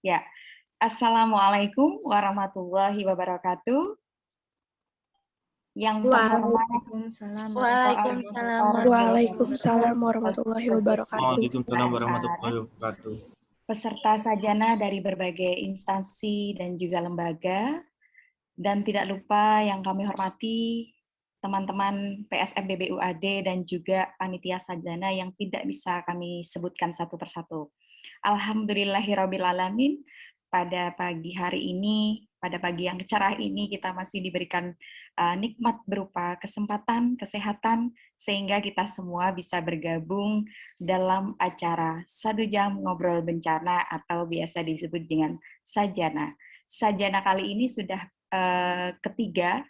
Ya, Assalamualaikum warahmatullahi wabarakatuh. Yang terhormat, Waalaikumsalam warahmatullahi wabarakatuh. Waalaikumsalam warahmatullahi wabarakatuh. Peserta sajana dari berbagai instansi dan juga lembaga, dan tidak lupa yang kami hormati teman-teman PSM BBUAD dan juga panitia sajana yang tidak bisa kami sebutkan satu persatu. Alhamdulillahirabbil alamin, pada pagi hari ini, pada pagi yang cerah ini kita masih diberikan nikmat berupa kesempatan, kesehatan, sehingga kita semua bisa bergabung dalam acara 1 jam ngobrol bencana atau biasa disebut dengan Sajana. Sajana kali ini sudah ketiga,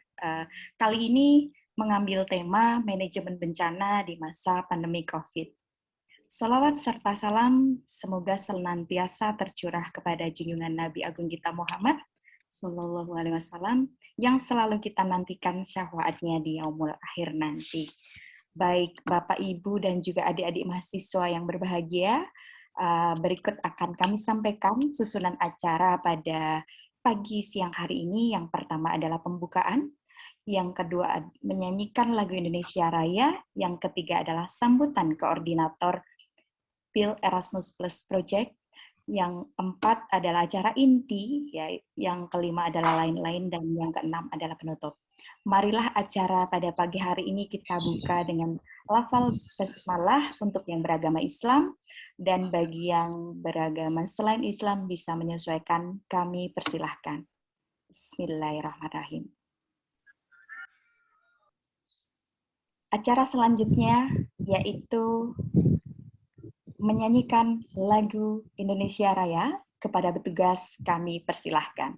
kali ini mengambil tema manajemen bencana di masa pandemi COVID. Salawat serta salam semoga senantiasa tercurah kepada junjungan Nabi Agung kita Muhammad Sallallahu Alaihi Wasallam yang selalu kita nantikan syafaatnya di yaumul akhir nanti. Baik Bapak, Ibu, dan juga adik-adik mahasiswa yang berbahagia, berikut akan kami sampaikan susunan acara pada pagi siang hari ini. Yang pertama adalah pembukaan, yang kedua menyanyikan lagu Indonesia Raya, yang ketiga adalah sambutan koordinator PIL Erasmus Plus Project, yang keempat adalah acara inti, ya, yang kelima adalah lain-lain, dan yang keenam adalah penutup. Marilah acara pada pagi hari ini kita buka dengan lafal basmalah untuk yang beragama Islam, dan bagi yang beragama selain Islam bisa menyesuaikan, kami persilahkan. Bismillahirrahmanirrahim. Acara selanjutnya yaitu menyanyikan lagu Indonesia Raya. Kepada petugas kami persilahkan.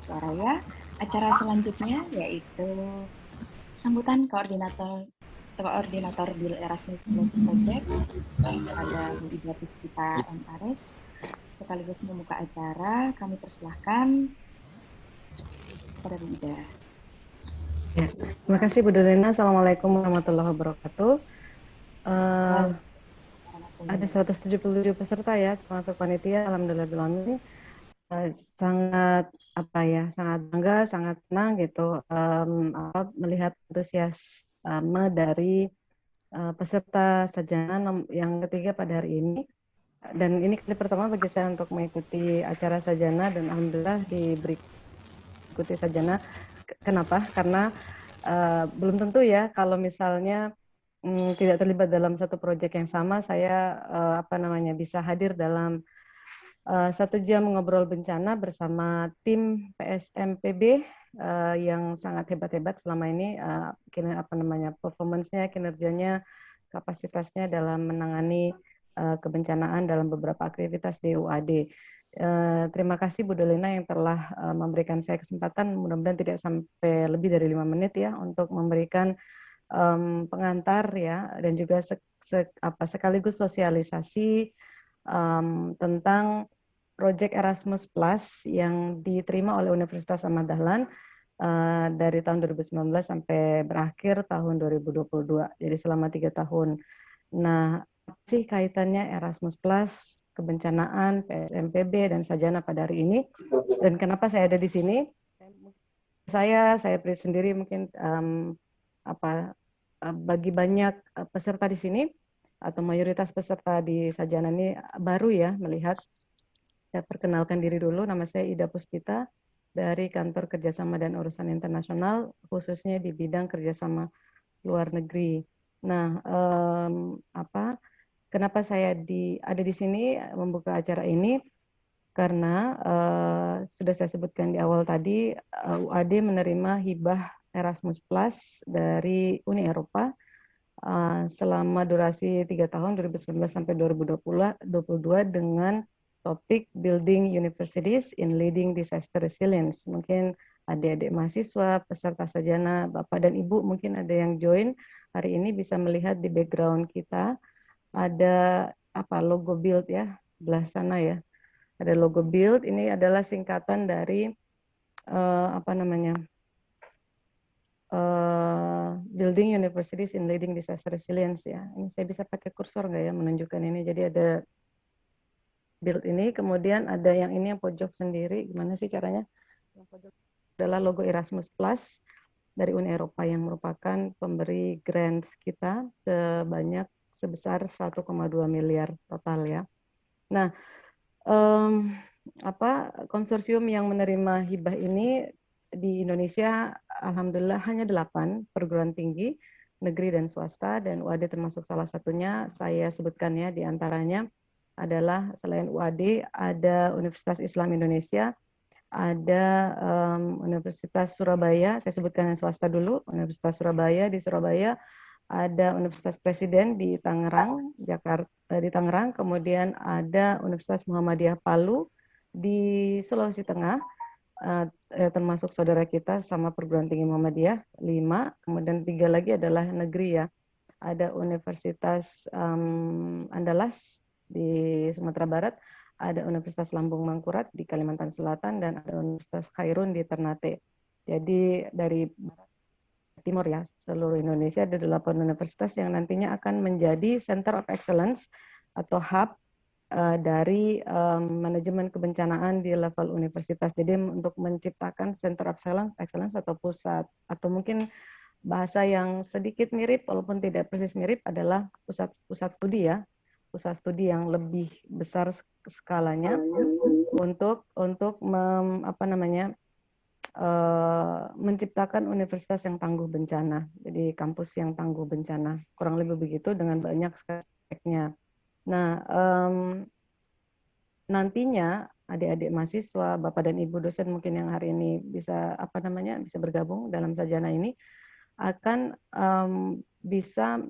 suara ya. Acara selanjutnya yaitu sambutan koordinator Bill Erasmus Plus Project kepada Bu Ida Puspita Antares. Sekaligus membuka acara, kami persilahkan kepada Bu Ida. Ya, terima kasih Bu Dolena. Assalamualaikum warahmatullahi wabarakatuh. Ada 177 peserta ya, termasuk panitia. Alhamdulillah, sangat sangat bangga, sangat senang gitu melihat antusiasme dari peserta sajana yang ketiga pada hari ini. Dan ini kali pertama bagi saya untuk mengikuti acara sajana dan alhamdulillah diberi ikuti sajana. Kenapa? Karena belum tentu ya kalau misalnya tidak terlibat dalam satu proyek yang sama, saya bisa hadir dalam 1 jam ngobrol bencana bersama tim PSMPB yang sangat hebat-hebat selama ini, performance-nya, kinerjanya, kapasitasnya dalam menangani kebencanaan dalam beberapa aktivitas di UAD. Terima kasih Bu Dolena yang telah memberikan saya kesempatan, mudah-mudahan tidak sampai lebih dari 5 menit ya, untuk memberikan pengantar ya, dan juga sekaligus sosialisasi tentang proyek Erasmus Plus yang diterima oleh Universitas Ahmad Dahlan dari tahun 2019 sampai berakhir tahun 2022. Jadi selama 3 tahun. Nah, apa sih kaitannya Erasmus Plus, kebencanaan, PSMPB, dan sajana pada hari ini? Dan kenapa saya ada di sini? Saya sendiri mungkin bagi banyak peserta di sini atau mayoritas peserta di sajana ini baru ya melihat. Saya perkenalkan diri dulu, nama saya Ida Puspita dari Kantor Kerjasama dan Urusan Internasional, khususnya di bidang kerjasama luar negeri. Nah, kenapa saya ada di sini membuka acara ini? Karena sudah saya sebutkan di awal tadi, UAD menerima hibah Erasmus Plus dari Uni Eropa selama durasi 3 tahun 2019 sampai 2022 dengan topik Building Universities in Leading Disaster Resilience. Mungkin adik-adik mahasiswa, peserta sajana, Bapak dan Ibu mungkin ada yang join hari ini bisa melihat di background kita ada logo Build ya, belah sana ya. Ada logo Build, ini adalah singkatan dari Building Universities in Leading Disaster Resilience ya. Ini saya bisa pakai kursor nggak ya menunjukkan ini. Jadi ada build ini, kemudian ada yang ini yang pojok sendiri. Gimana sih caranya? Yang pojok adalah logo Erasmus Plus dari Uni Eropa yang merupakan pemberi grant kita sebesar 1,2 miliar total ya. Nah, konsorsium yang menerima hibah ini di Indonesia alhamdulillah hanya 8 perguruan tinggi negeri dan swasta, dan UAD termasuk salah satunya. Saya sebutkan ya, di antaranya adalah selain UAD ada Universitas Islam Indonesia, ada Universitas Surabaya, saya sebutkan yang swasta dulu, Universitas Surabaya di Surabaya, ada Universitas Presiden di Tangerang, di Tangerang, kemudian ada Universitas Muhammadiyah Palu di Sulawesi Tengah, termasuk saudara kita sama perguruan tinggi Muhammadiyah 5, kemudian 3 lagi adalah negeri ya, ada Universitas Andalas di Sumatera Barat, ada Universitas Lambung Mangkurat di Kalimantan Selatan, dan ada Universitas Khairun di Ternate. Jadi dari Timur ya, seluruh Indonesia ada 8 universitas yang nantinya akan menjadi Center of Excellence atau hub dari manajemen kebencanaan di level universitas. Jadi untuk menciptakan Center of Excellence atau pusat, atau mungkin bahasa yang sedikit mirip walaupun tidak persis mirip adalah pusat studi ya, pusat studi yang lebih besar skalanya untuk menciptakan universitas yang tangguh bencana. Jadi kampus yang tangguh bencana, kurang lebih begitu dengan banyak aspeknya. Nah, nantinya adik-adik mahasiswa, Bapak dan Ibu dosen mungkin yang hari ini bisa bisa bergabung dalam sajana ini akan bisa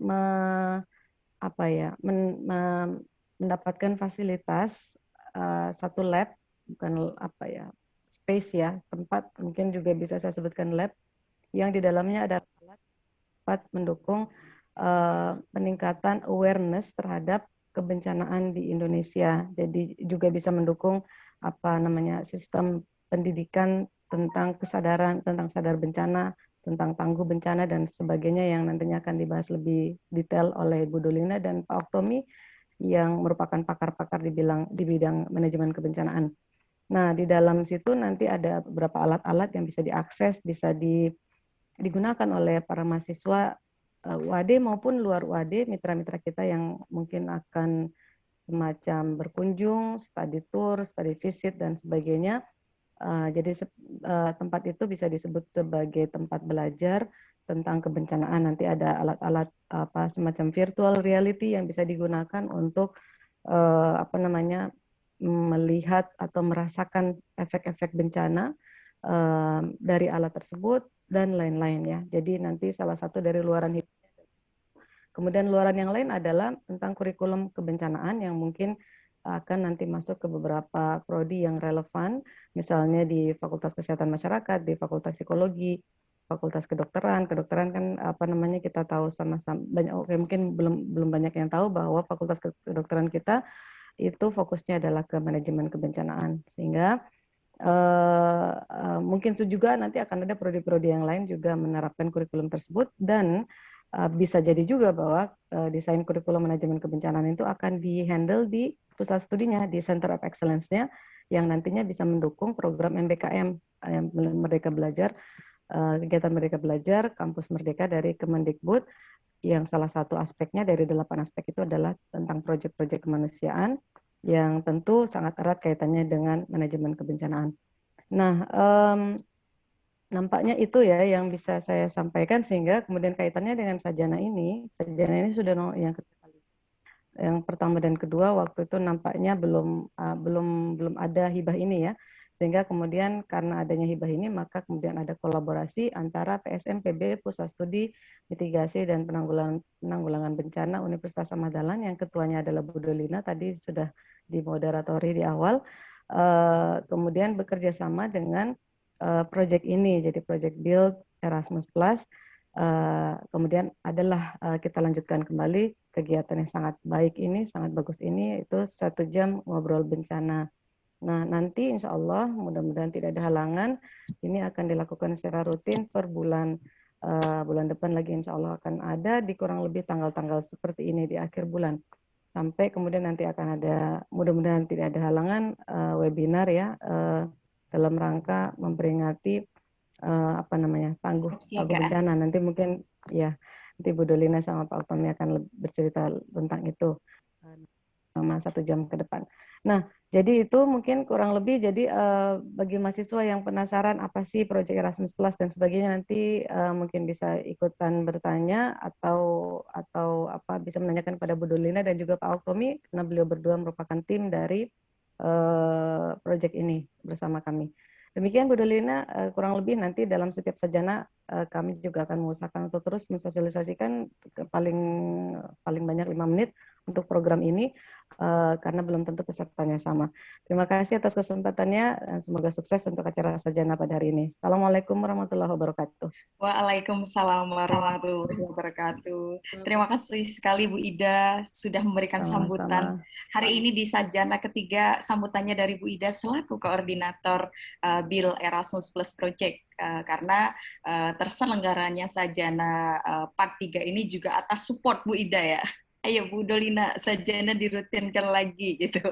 mendapatkan fasilitas satu lab, bukan space ya, tempat, mungkin juga bisa saya sebutkan lab, yang di dalamnya ada alat dapat mendukung peningkatan awareness terhadap kebencanaan di Indonesia. Jadi juga bisa mendukung sistem pendidikan tentang kesadaran, tentang sadar bencana, tentang tangguh bencana dan sebagainya yang nantinya akan dibahas lebih detail oleh Bu Dolina dan Pak Oktomi yang merupakan pakar-pakar di bidang manajemen kebencanaan. Nah, di dalam situ nanti ada beberapa alat-alat yang bisa diakses, bisa digunakan oleh para mahasiswa UAD maupun luar UAD, mitra-mitra kita yang mungkin akan semacam berkunjung, study tour, study visit, dan sebagainya. Jadi tempat itu bisa disebut sebagai tempat belajar tentang kebencanaan. Nanti ada alat-alat semacam virtual reality yang bisa digunakan untuk melihat atau merasakan efek-efek bencana dari alat tersebut dan lain-lain ya. Jadi nanti salah satu dari luaran hidup. Kemudian luaran yang lain adalah tentang kurikulum kebencanaan yang mungkin akan nanti masuk ke beberapa prodi yang relevan, misalnya di Fakultas Kesehatan Masyarakat, di Fakultas Psikologi, Fakultas Kedokteran. Kedokteran kan kita tahu sama-sama banyak, mungkin belum banyak yang tahu bahwa Fakultas Kedokteran kita itu fokusnya adalah ke manajemen kebencanaan, sehingga mungkin itu juga nanti akan ada prodi-prodi yang lain juga menerapkan kurikulum tersebut, dan bisa jadi juga bahwa desain kurikulum manajemen kebencanaan itu akan di-handle di pusat studinya, di Center of Excellence-nya, yang nantinya bisa mendukung program MBKM, Merdeka Belajar, kegiatan Merdeka Belajar, Kampus Merdeka dari Kemendikbud, yang salah satu aspeknya dari 8 aspek itu adalah tentang proyek-proyek kemanusiaan, yang tentu sangat erat kaitannya dengan manajemen kebencanaan. Nah, nampaknya itu ya yang bisa saya sampaikan, sehingga kemudian kaitannya dengan Sajana ini sudah yang yang pertama dan kedua waktu itu nampaknya belum ada hibah ini ya, sehingga kemudian karena adanya hibah ini maka kemudian ada kolaborasi antara PSM PB Pusat Studi Mitigasi dan Penanggulangan Bencana Universitas Ahmad Dahlan yang ketuanya adalah Bu Dolina, tadi sudah dimoderatori di awal, kemudian bekerja sama dengan proyek ini, jadi proyek Build Erasmus Plus. Kemudian adalah kita lanjutkan kembali kegiatan yang sangat baik ini, sangat bagus ini, itu 1 jam ngobrol bencana. Nah, nanti insya Allah mudah-mudahan tidak ada halangan, ini akan dilakukan secara rutin per bulan. Bulan depan lagi insya Allah akan ada di kurang lebih tanggal-tanggal seperti ini di akhir bulan. Sampai kemudian nanti akan ada, mudah-mudahan tidak ada halangan, webinar ya, dalam rangka memperingati tangguh bencana. Nanti mungkin ya nanti Bu Dolina sama Pak Oktomi akan bercerita tentang itu selama 1 jam ke depan. Nah, jadi itu mungkin kurang lebih. Jadi bagi mahasiswa yang penasaran apa sih proyek Erasmus Plus dan sebagainya, nanti mungkin bisa ikutan bertanya atau bisa menanyakan kepada Bu Dolina dan juga Pak Oktomi, karena beliau berdua merupakan tim dari proyek ini bersama kami. Demikian Bu Dolina, kurang lebih nanti dalam setiap sajana kami juga akan mengusahakan untuk terus mensosialisasikan paling banyak 5 menit untuk program ini, karena belum tentu pesertanya sama. Terima kasih atas kesempatannya, dan semoga sukses untuk acara sajana pada hari ini. Assalamualaikum warahmatullahi wabarakatuh. Waalaikumsalam warahmatullahi wabarakatuh. Terima kasih sekali Bu Ida sudah memberikan sambutan hari ini di sajana ketiga, sambutannya dari Bu Ida selaku koordinator Build Erasmus Plus Project, karena terselenggaranya sajana part 3 ini juga atas support Bu Ida ya. Ayo Bu Dolina, sajana dirutinkan lagi gitu.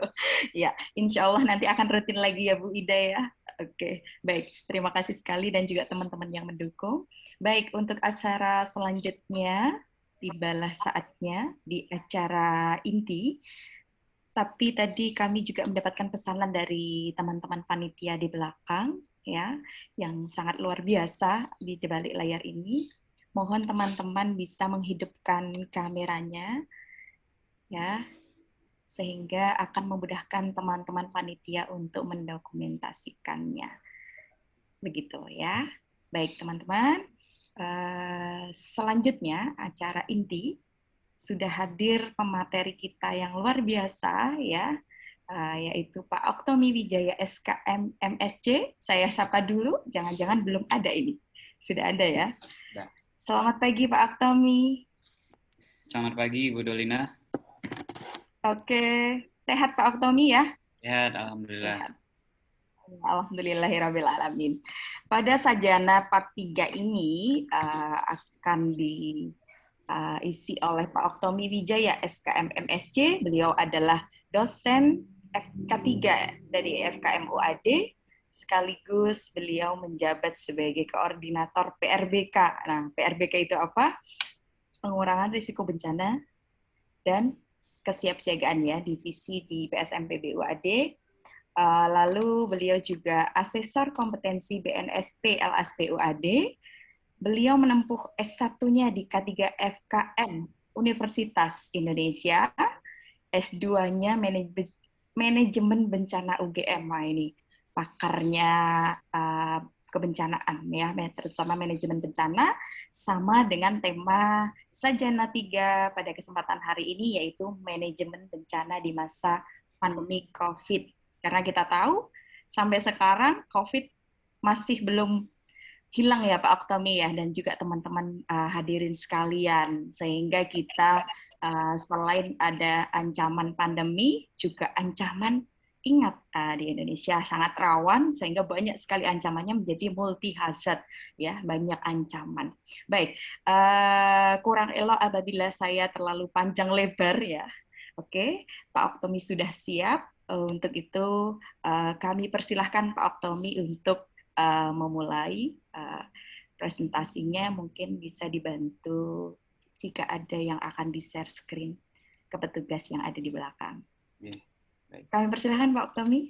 Ya, insya Allah nanti akan rutin lagi ya Bu Ida ya. Oke, baik. Terima kasih sekali dan juga teman-teman yang mendukung. Baik, untuk acara selanjutnya, tibalah saatnya di acara inti. Tapi tadi kami juga mendapatkan pesanan dari teman-teman panitia di belakang, ya, yang sangat luar biasa di balik layar ini. Mohon teman-teman bisa menghidupkan kameranya, ya, sehingga akan memudahkan teman-teman panitia untuk mendokumentasikannya. Begitu ya. Baik teman-teman, selanjutnya acara inti sudah hadir pemateri kita yang luar biasa ya, yaitu Pak Oktomi Wijaya SKM MSc. Saya sapa dulu, jangan-jangan belum ada ini. Sudah ada ya? Sudah. Selamat pagi Pak Oktomi. Selamat pagi Ibu Dolina. Oke, sehat Pak Oktomi ya? Sehat, alhamdulillah. Sehat. Alhamdulillahirrabbilalamin. Pada sajana part 3 ini akan diisi oleh Pak Oktomi Wijaya SKM MSc. Beliau adalah dosen K3 dari FKM UAD, sekaligus beliau menjabat sebagai koordinator PRBK. Nah, PRBK itu apa? Pengurangan risiko bencana dan kesiapsiagaan ya, divisi di PSMPB UAD. Lalu beliau juga asesor kompetensi BNSP LSP UAD. Beliau menempuh S1-nya di K3 FKM Universitas Indonesia, S2-nya manajemen bencana UGM. Nah, ini pakarnya kebencanaan ya, terutama manajemen bencana, sama dengan tema sajana 3 pada kesempatan hari ini, yaitu manajemen bencana di masa pandemi COVID. Karena kita tahu sampai sekarang COVID masih belum hilang ya Pak Oktomi ya, dan juga teman-teman hadirin sekalian, sehingga kita selain ada ancaman pandemi, juga ancaman ingat di Indonesia sangat rawan, sehingga banyak sekali ancamannya menjadi multi hazard ya, banyak ancaman. Baik, kurang elok apabila saya terlalu panjang lebar ya. Oke, Pak Oktomi sudah siap. Untuk itu kami persilahkan Pak Oktomi untuk memulai presentasinya. Mungkin bisa dibantu jika ada yang akan di-share screen ke petugas yang ada di belakang. Baik. Kami persilahkan Pak Oktomi.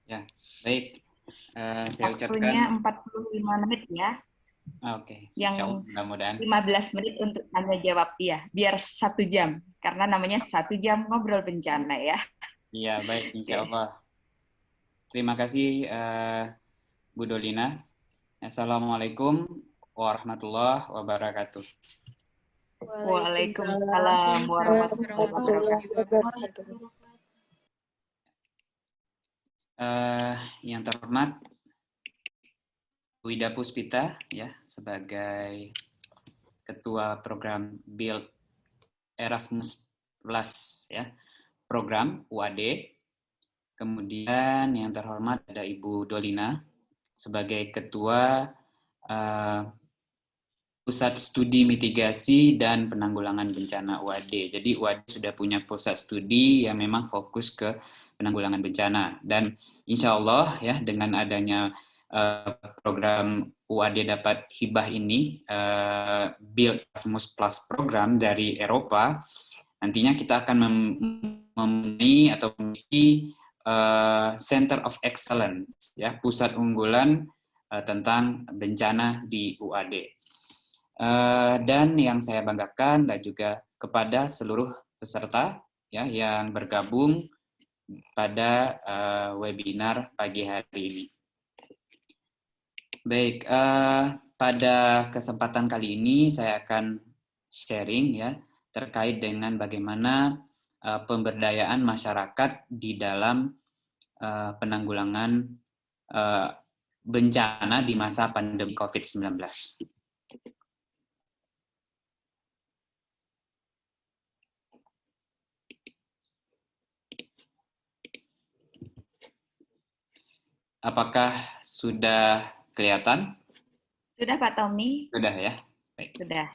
Ya, baik. Saya Waktunya ucapkan 45 menit ya. Oke, Yang mudah-mudahan 15 menit untuk tanya jawab ya, biar 1 jam. Karena namanya 1 jam ngobrol bencana ya. Iya, baik, insya Allah. Terima kasih Bu Dolina. Assalamualaikum warahmatullahi wabarakatuh. Waalaikumsalam warahmatullahi wabarakatuh. Yang terhormat Bu Ida Puspita ya, sebagai Ketua Program Build Erasmus Plus ya, program UAD. Kemudian yang terhormat ada Ibu Dolina sebagai Ketua Pusat Studi Mitigasi dan Penanggulangan Bencana UAD. Jadi UAD sudah punya pusat studi yang memang fokus ke penanggulangan bencana. Dan insya Allah ya, dengan adanya program UAD dapat hibah ini, Build Erasmus Plus program dari Eropa, nantinya kita akan mempunyai atau memiliki Center of Excellence, ya, pusat unggulan tentang bencana di UAD. Dan yang saya banggakan dan juga kepada seluruh peserta ya yang bergabung pada webinar pagi hari ini. Baik, pada kesempatan kali ini saya akan sharing ya terkait dengan bagaimana pemberdayaan masyarakat di dalam penanggulangan bencana di masa pandemi COVID-19. Apakah sudah kelihatan? Sudah Pak Tommy? Sudah ya. Baik. Sudah.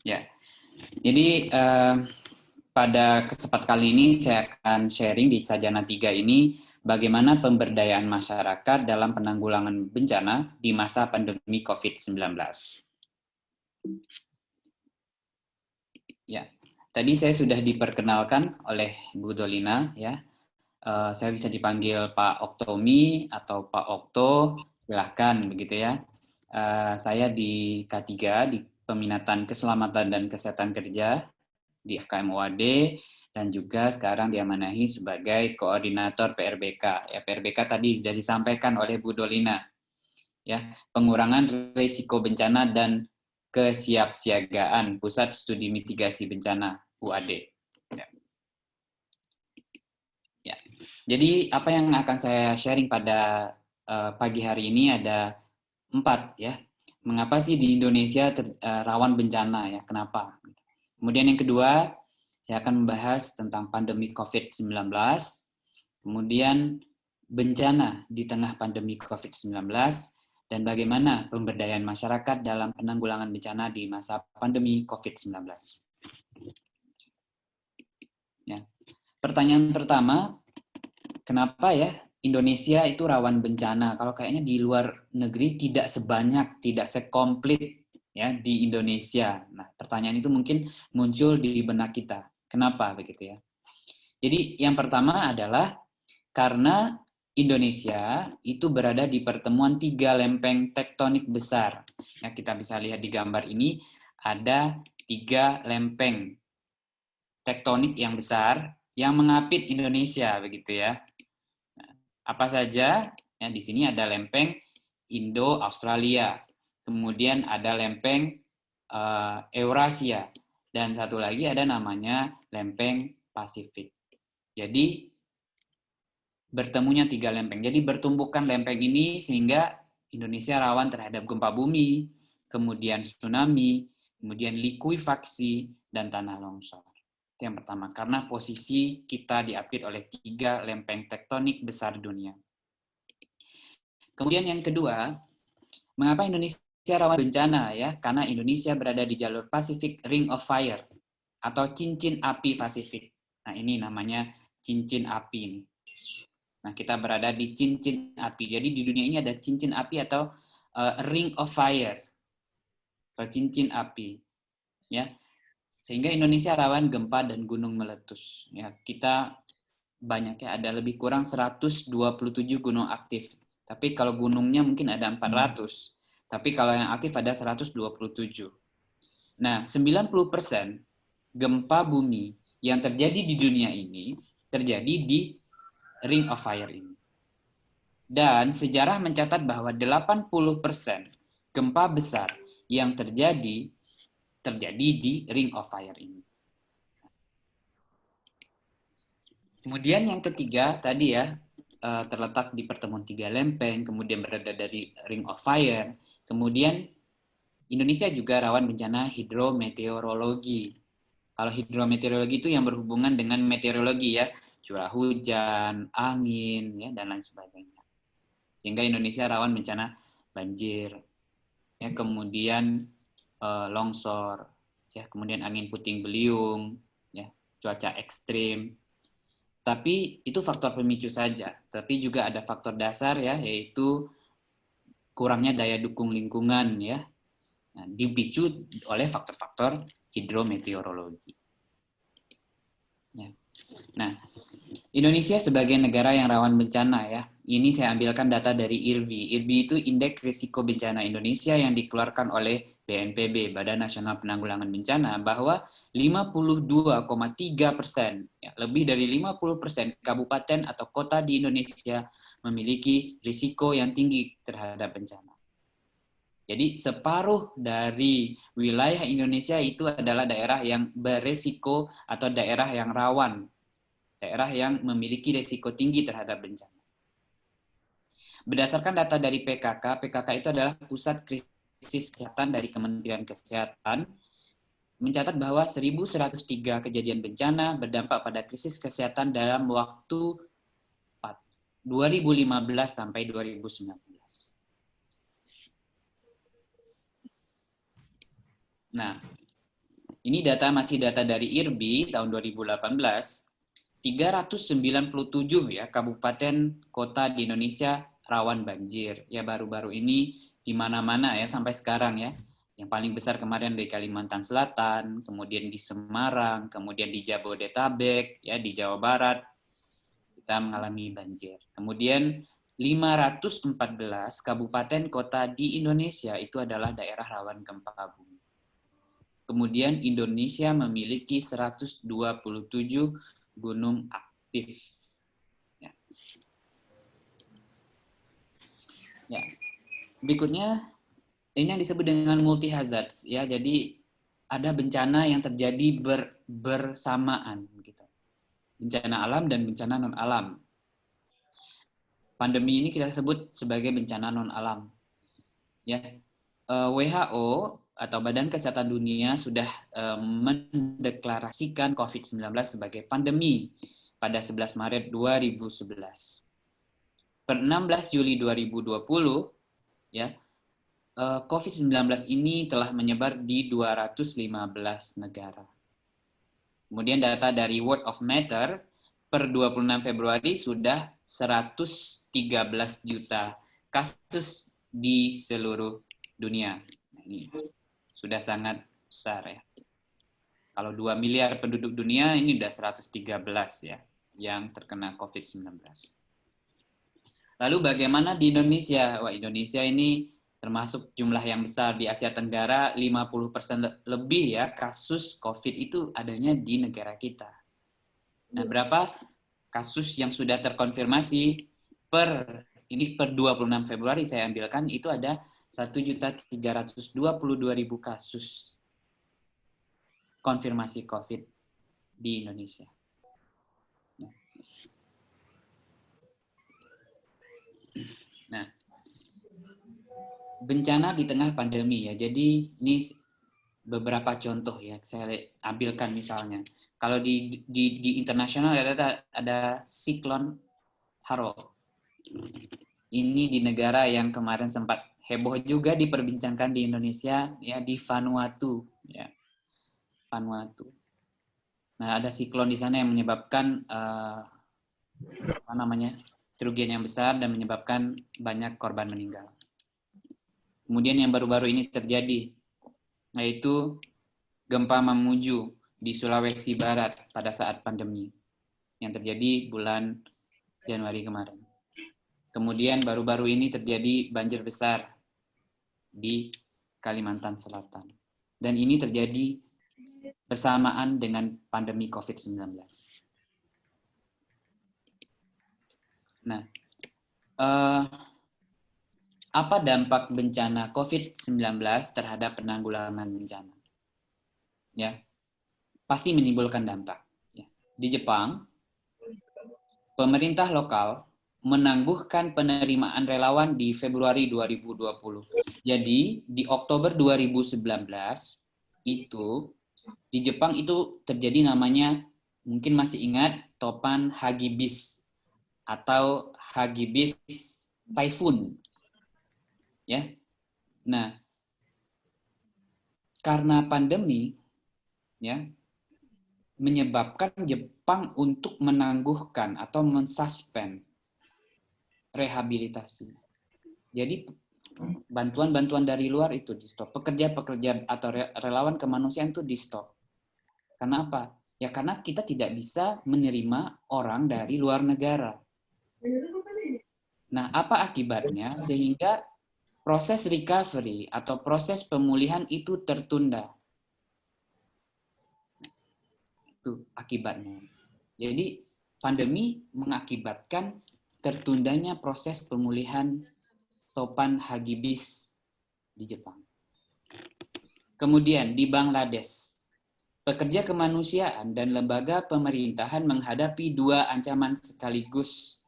Ya. Jadi pada kesempatan kali ini saya akan sharing di Sajana 3 ini bagaimana pemberdayaan masyarakat dalam penanggulangan bencana di masa pandemi COVID-19. Ya, tadi saya sudah diperkenalkan oleh Bu Dolina ya. Saya bisa dipanggil Pak Oktomi atau Pak Okto, silahkan begitu ya. Saya di K3 di Peminatan Keselamatan dan Kesehatan Kerja di FKM UAD dan juga sekarang diamanahi sebagai koordinator PRBK. Ya, PRBK tadi sudah disampaikan oleh Bu Dolina. Ya, pengurangan risiko bencana dan kesiapsiagaan Pusat Studi Mitigasi Bencana UAD. Ya. Jadi apa yang akan saya sharing pada pagi hari ini ada 4 ya. Mengapa sih di Indonesia rawan bencana ya? Kenapa? Kemudian yang kedua, saya akan membahas tentang pandemi COVID-19. Kemudian bencana di tengah pandemi COVID-19 dan bagaimana pemberdayaan masyarakat dalam penanggulangan bencana di masa pandemi COVID-19. Ya. Pertanyaan pertama, kenapa ya Indonesia itu rawan bencana? Kalau kayaknya di luar negeri tidak sebanyak, tidak sekomplit ya di Indonesia. Nah, pertanyaan itu mungkin muncul di benak kita. Kenapa begitu ya? Jadi yang pertama adalah karena Indonesia itu berada di pertemuan 3 lempeng tektonik besar. Ya, kita bisa lihat di gambar ini ada 3 lempeng tektonik yang besar yang mengapit Indonesia begitu ya. Apa saja? Ya, di sini ada lempeng Indo-Australia, kemudian ada lempeng Eurasia, dan satu lagi ada namanya lempeng Pasifik. Jadi bertemunya 3 lempeng. Jadi bertumbukan lempeng ini sehingga Indonesia rawan terhadap gempa bumi, kemudian tsunami, kemudian likuifaksi, dan tanah longsor. Itu yang pertama, karena posisi kita diapit oleh 3 lempeng tektonik besar dunia. Kemudian yang kedua, mengapa Indonesia rawan bencana ya? Karena Indonesia berada di jalur Pacific Ring of Fire atau cincin api Pasifik. Nah, ini namanya cincin api ini. Nah, kita berada di cincin api. Jadi di dunia ini ada cincin api atau Ring of Fire atau cincin api. Ya. Sehingga Indonesia rawan gempa dan gunung meletus. Ya, kita banyaknya ada lebih kurang 127 gunung aktif. Tapi kalau gunungnya mungkin ada 400. Tapi kalau yang aktif ada 127. Nah, 90% gempa bumi yang terjadi di dunia ini terjadi di Ring of Fire ini. Dan sejarah mencatat bahwa 80% gempa besar yang terjadi di Ring of Fire ini. Kemudian yang ketiga tadi ya, terletak di pertemuan 3 lempeng, kemudian berada dari Ring of Fire, kemudian Indonesia juga rawan bencana hidrometeorologi. Kalau hidrometeorologi itu yang berhubungan dengan meteorologi ya, curah hujan, angin, ya, dan lain sebagainya. Sehingga Indonesia rawan bencana banjir, ya, kemudian longsor, ya, kemudian angin puting beliung, ya, cuaca ekstrim. Tapi itu faktor pemicu saja. Tapi juga ada faktor dasar ya, yaitu kurangnya daya dukung lingkungan ya, nah, dipicu oleh faktor-faktor hidrometeorologi. Ya. Nah, Indonesia sebagai negara yang rawan bencana ya. Ini saya ambilkan data dari IRBI. IRBI itu Indeks Risiko Bencana Indonesia yang dikeluarkan oleh BNPB, Badan Nasional Penanggulangan Bencana, bahwa 52,3%, ya, lebih dari 50% kabupaten atau kota di Indonesia memiliki risiko yang tinggi terhadap bencana. Jadi separuh dari wilayah Indonesia itu adalah daerah yang beresiko atau daerah yang rawan, daerah yang memiliki risiko tinggi terhadap bencana. Berdasarkan data dari PKK, PKK itu adalah Pusat Krisis Kesehatan dari Kementerian Kesehatan, mencatat bahwa 1.103 kejadian bencana berdampak pada krisis kesehatan dalam waktu 2015 sampai 2019. Nah, ini masih data dari IRBI tahun 2018. 397 ya kabupaten kota di Indonesia rawan banjir. Ya, baru-baru ini di mana-mana ya sampai sekarang ya. Yang paling besar kemarin di Kalimantan Selatan, kemudian di Semarang, kemudian di Jabodetabek, ya di Jawa Barat kita mengalami banjir. Kemudian 514 kabupaten kota di Indonesia itu adalah daerah rawan gempa bumi. Kemudian Indonesia memiliki 127 gunung aktif. Ya. Ya. Berikutnya ini yang disebut dengan multi hazards ya. Jadi ada bencana yang terjadi bersamaan gitu. Bencana alam dan bencana non alam. pandemi ini kita sebut sebagai bencana non alam. Ya, WHO atau Badan Kesehatan Dunia sudah mendeklarasikan COVID-19 sebagai pandemi pada 11 Maret 2011. Per 16 Juli 2020, ya, COVID-19 ini telah menyebar di 215 negara. Kemudian data dari World of Matter per 26 Februari sudah 113 juta kasus di seluruh dunia. Ini sudah sangat besar ya. Kalau 2 miliar penduduk dunia, ini udah 113 ya yang terkena COVID-19. Lalu bagaimana di Indonesia? Wah, Indonesia ini termasuk jumlah yang besar di Asia Tenggara, 50% lebih ya kasus COVID itu adanya di negara kita. Nah, berapa kasus yang sudah terkonfirmasi per 26 Februari saya ambilkan itu ada 1.322.000 kasus konfirmasi COVID di Indonesia. Nah, bencana di tengah pandemi ya. Jadi ini beberapa contoh ya saya ambilkan misalnya. Kalau di internasional ada siklon Harold. Ini di negara yang kemarin sempat heboh juga diperbincangkan di Indonesia ya, di Vanuatu ya. Vanuatu. Nah, ada siklon di sana yang menyebabkan kerugian yang besar dan menyebabkan banyak korban meninggal. Kemudian yang baru-baru ini terjadi, yaitu gempa Mamuju di Sulawesi Barat pada saat pandemi, yang terjadi bulan Januari kemarin. Kemudian baru-baru ini terjadi banjir besar di Kalimantan Selatan. Dan ini terjadi bersamaan dengan pandemi COVID-19. Nah, apa dampak bencana COVID-19 terhadap penanggulangan bencana? Ya, pasti menimbulkan dampak. Ya. Di Jepang, pemerintah lokal menangguhkan penerimaan relawan di Februari 2020. Jadi, di Oktober 2019, itu, di Jepang itu terjadi namanya, mungkin masih ingat, topan Hagibis atau Hagibis Typhoon. Ya. Nah, karena pandemi ya menyebabkan Jepang untuk menangguhkan atau mensuspend rehabilitasi. Jadi bantuan-bantuan dari luar itu di stop. Pekerja-pekerja atau relawan kemanusiaan itu di stop. Karena apa? Ya karena kita tidak bisa menerima orang dari luar negara. Nah, apa akibatnya? Sehingga proses recovery atau proses pemulihan itu tertunda. Itu akibatnya. Jadi pandemi mengakibatkan tertundanya proses pemulihan topan Hagibis di Jepang. Kemudian di Bangladesh, pekerja kemanusiaan dan lembaga pemerintahan menghadapi dua ancaman sekaligus.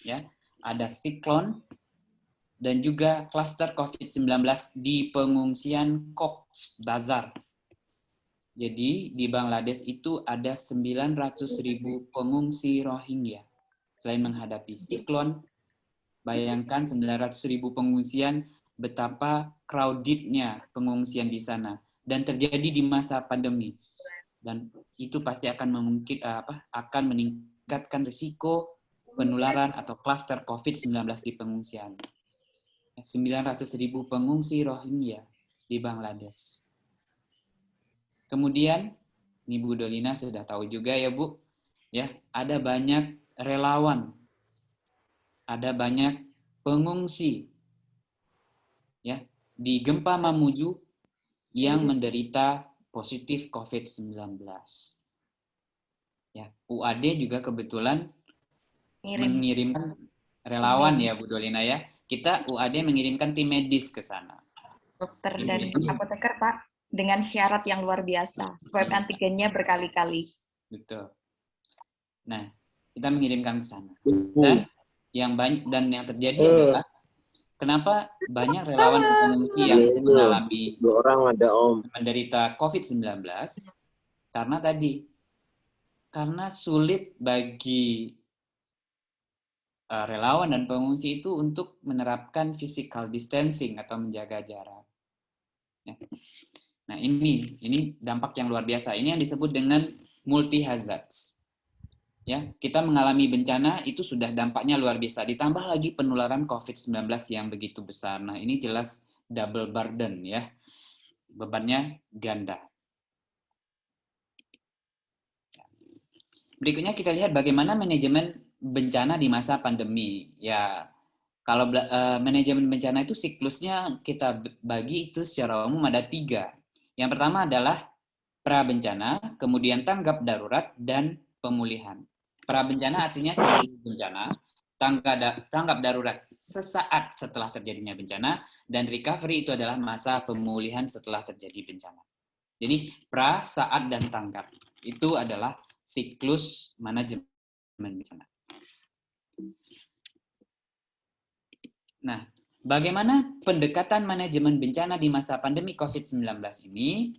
Ya, ada siklon dan juga klaster COVID-19 di pengungsian Cox's Bazar. Jadi di Bangladesh itu ada 900.000 pengungsi Rohingya. Selain menghadapi siklon, bayangkan 900.000 pengungsian, betapa crowded-nya pengungsian di sana. Dan terjadi di masa pandemi. Dan itu pasti akan akan meningkatkan risiko penularan atau klaster COVID-19 di pengungsian. 900.000 pengungsi Rohingya di Bangladesh. Kemudian, ini Bu Dolina sudah tahu juga ya Bu, ya ada banyak relawan, ada banyak pengungsi, ya di gempa Mamuju yang menderita positif COVID-19. Ya, UAD juga kebetulan mengirimkan relawan ya Bu Dolina ya. Kita UAD mengirimkan tim medis ke sana. Dokter dan apoteker Pak, dengan syarat yang luar biasa. Swab antigennya berkali-kali. Betul. Nah, kita mengirimkan ke sana. Dan yang banyak dan yang terjadi adalah kenapa banyak relawan dan pengungsi yang mengalami dua orang ada Om. menderita COVID-19 karena sulit bagi relawan dan pengungsi itu untuk menerapkan physical distancing atau menjaga jarak. Ya. Nah ini dampak yang luar biasa. Ini yang disebut dengan multi hazards. Ya, kita mengalami bencana itu sudah dampaknya luar biasa. Ditambah lagi penularan COVID-19 yang begitu besar. Nah ini jelas double burden ya, bebannya ganda. Berikutnya kita lihat bagaimana manajemen bencana di masa pandemi. Ya, kalau manajemen bencana itu siklusnya kita bagi itu secara umum ada 3. Yang pertama adalah pra-bencana, kemudian tanggap darurat, dan pemulihan. Pra-bencana artinya sebelum bencana, tanggap darurat sesaat setelah terjadinya bencana, dan recovery itu adalah masa pemulihan setelah terjadi bencana. Jadi pra, saat, dan tanggap. Itu adalah siklus manajemen bencana. Nah, bagaimana pendekatan manajemen bencana di masa pandemi COVID-19 ini?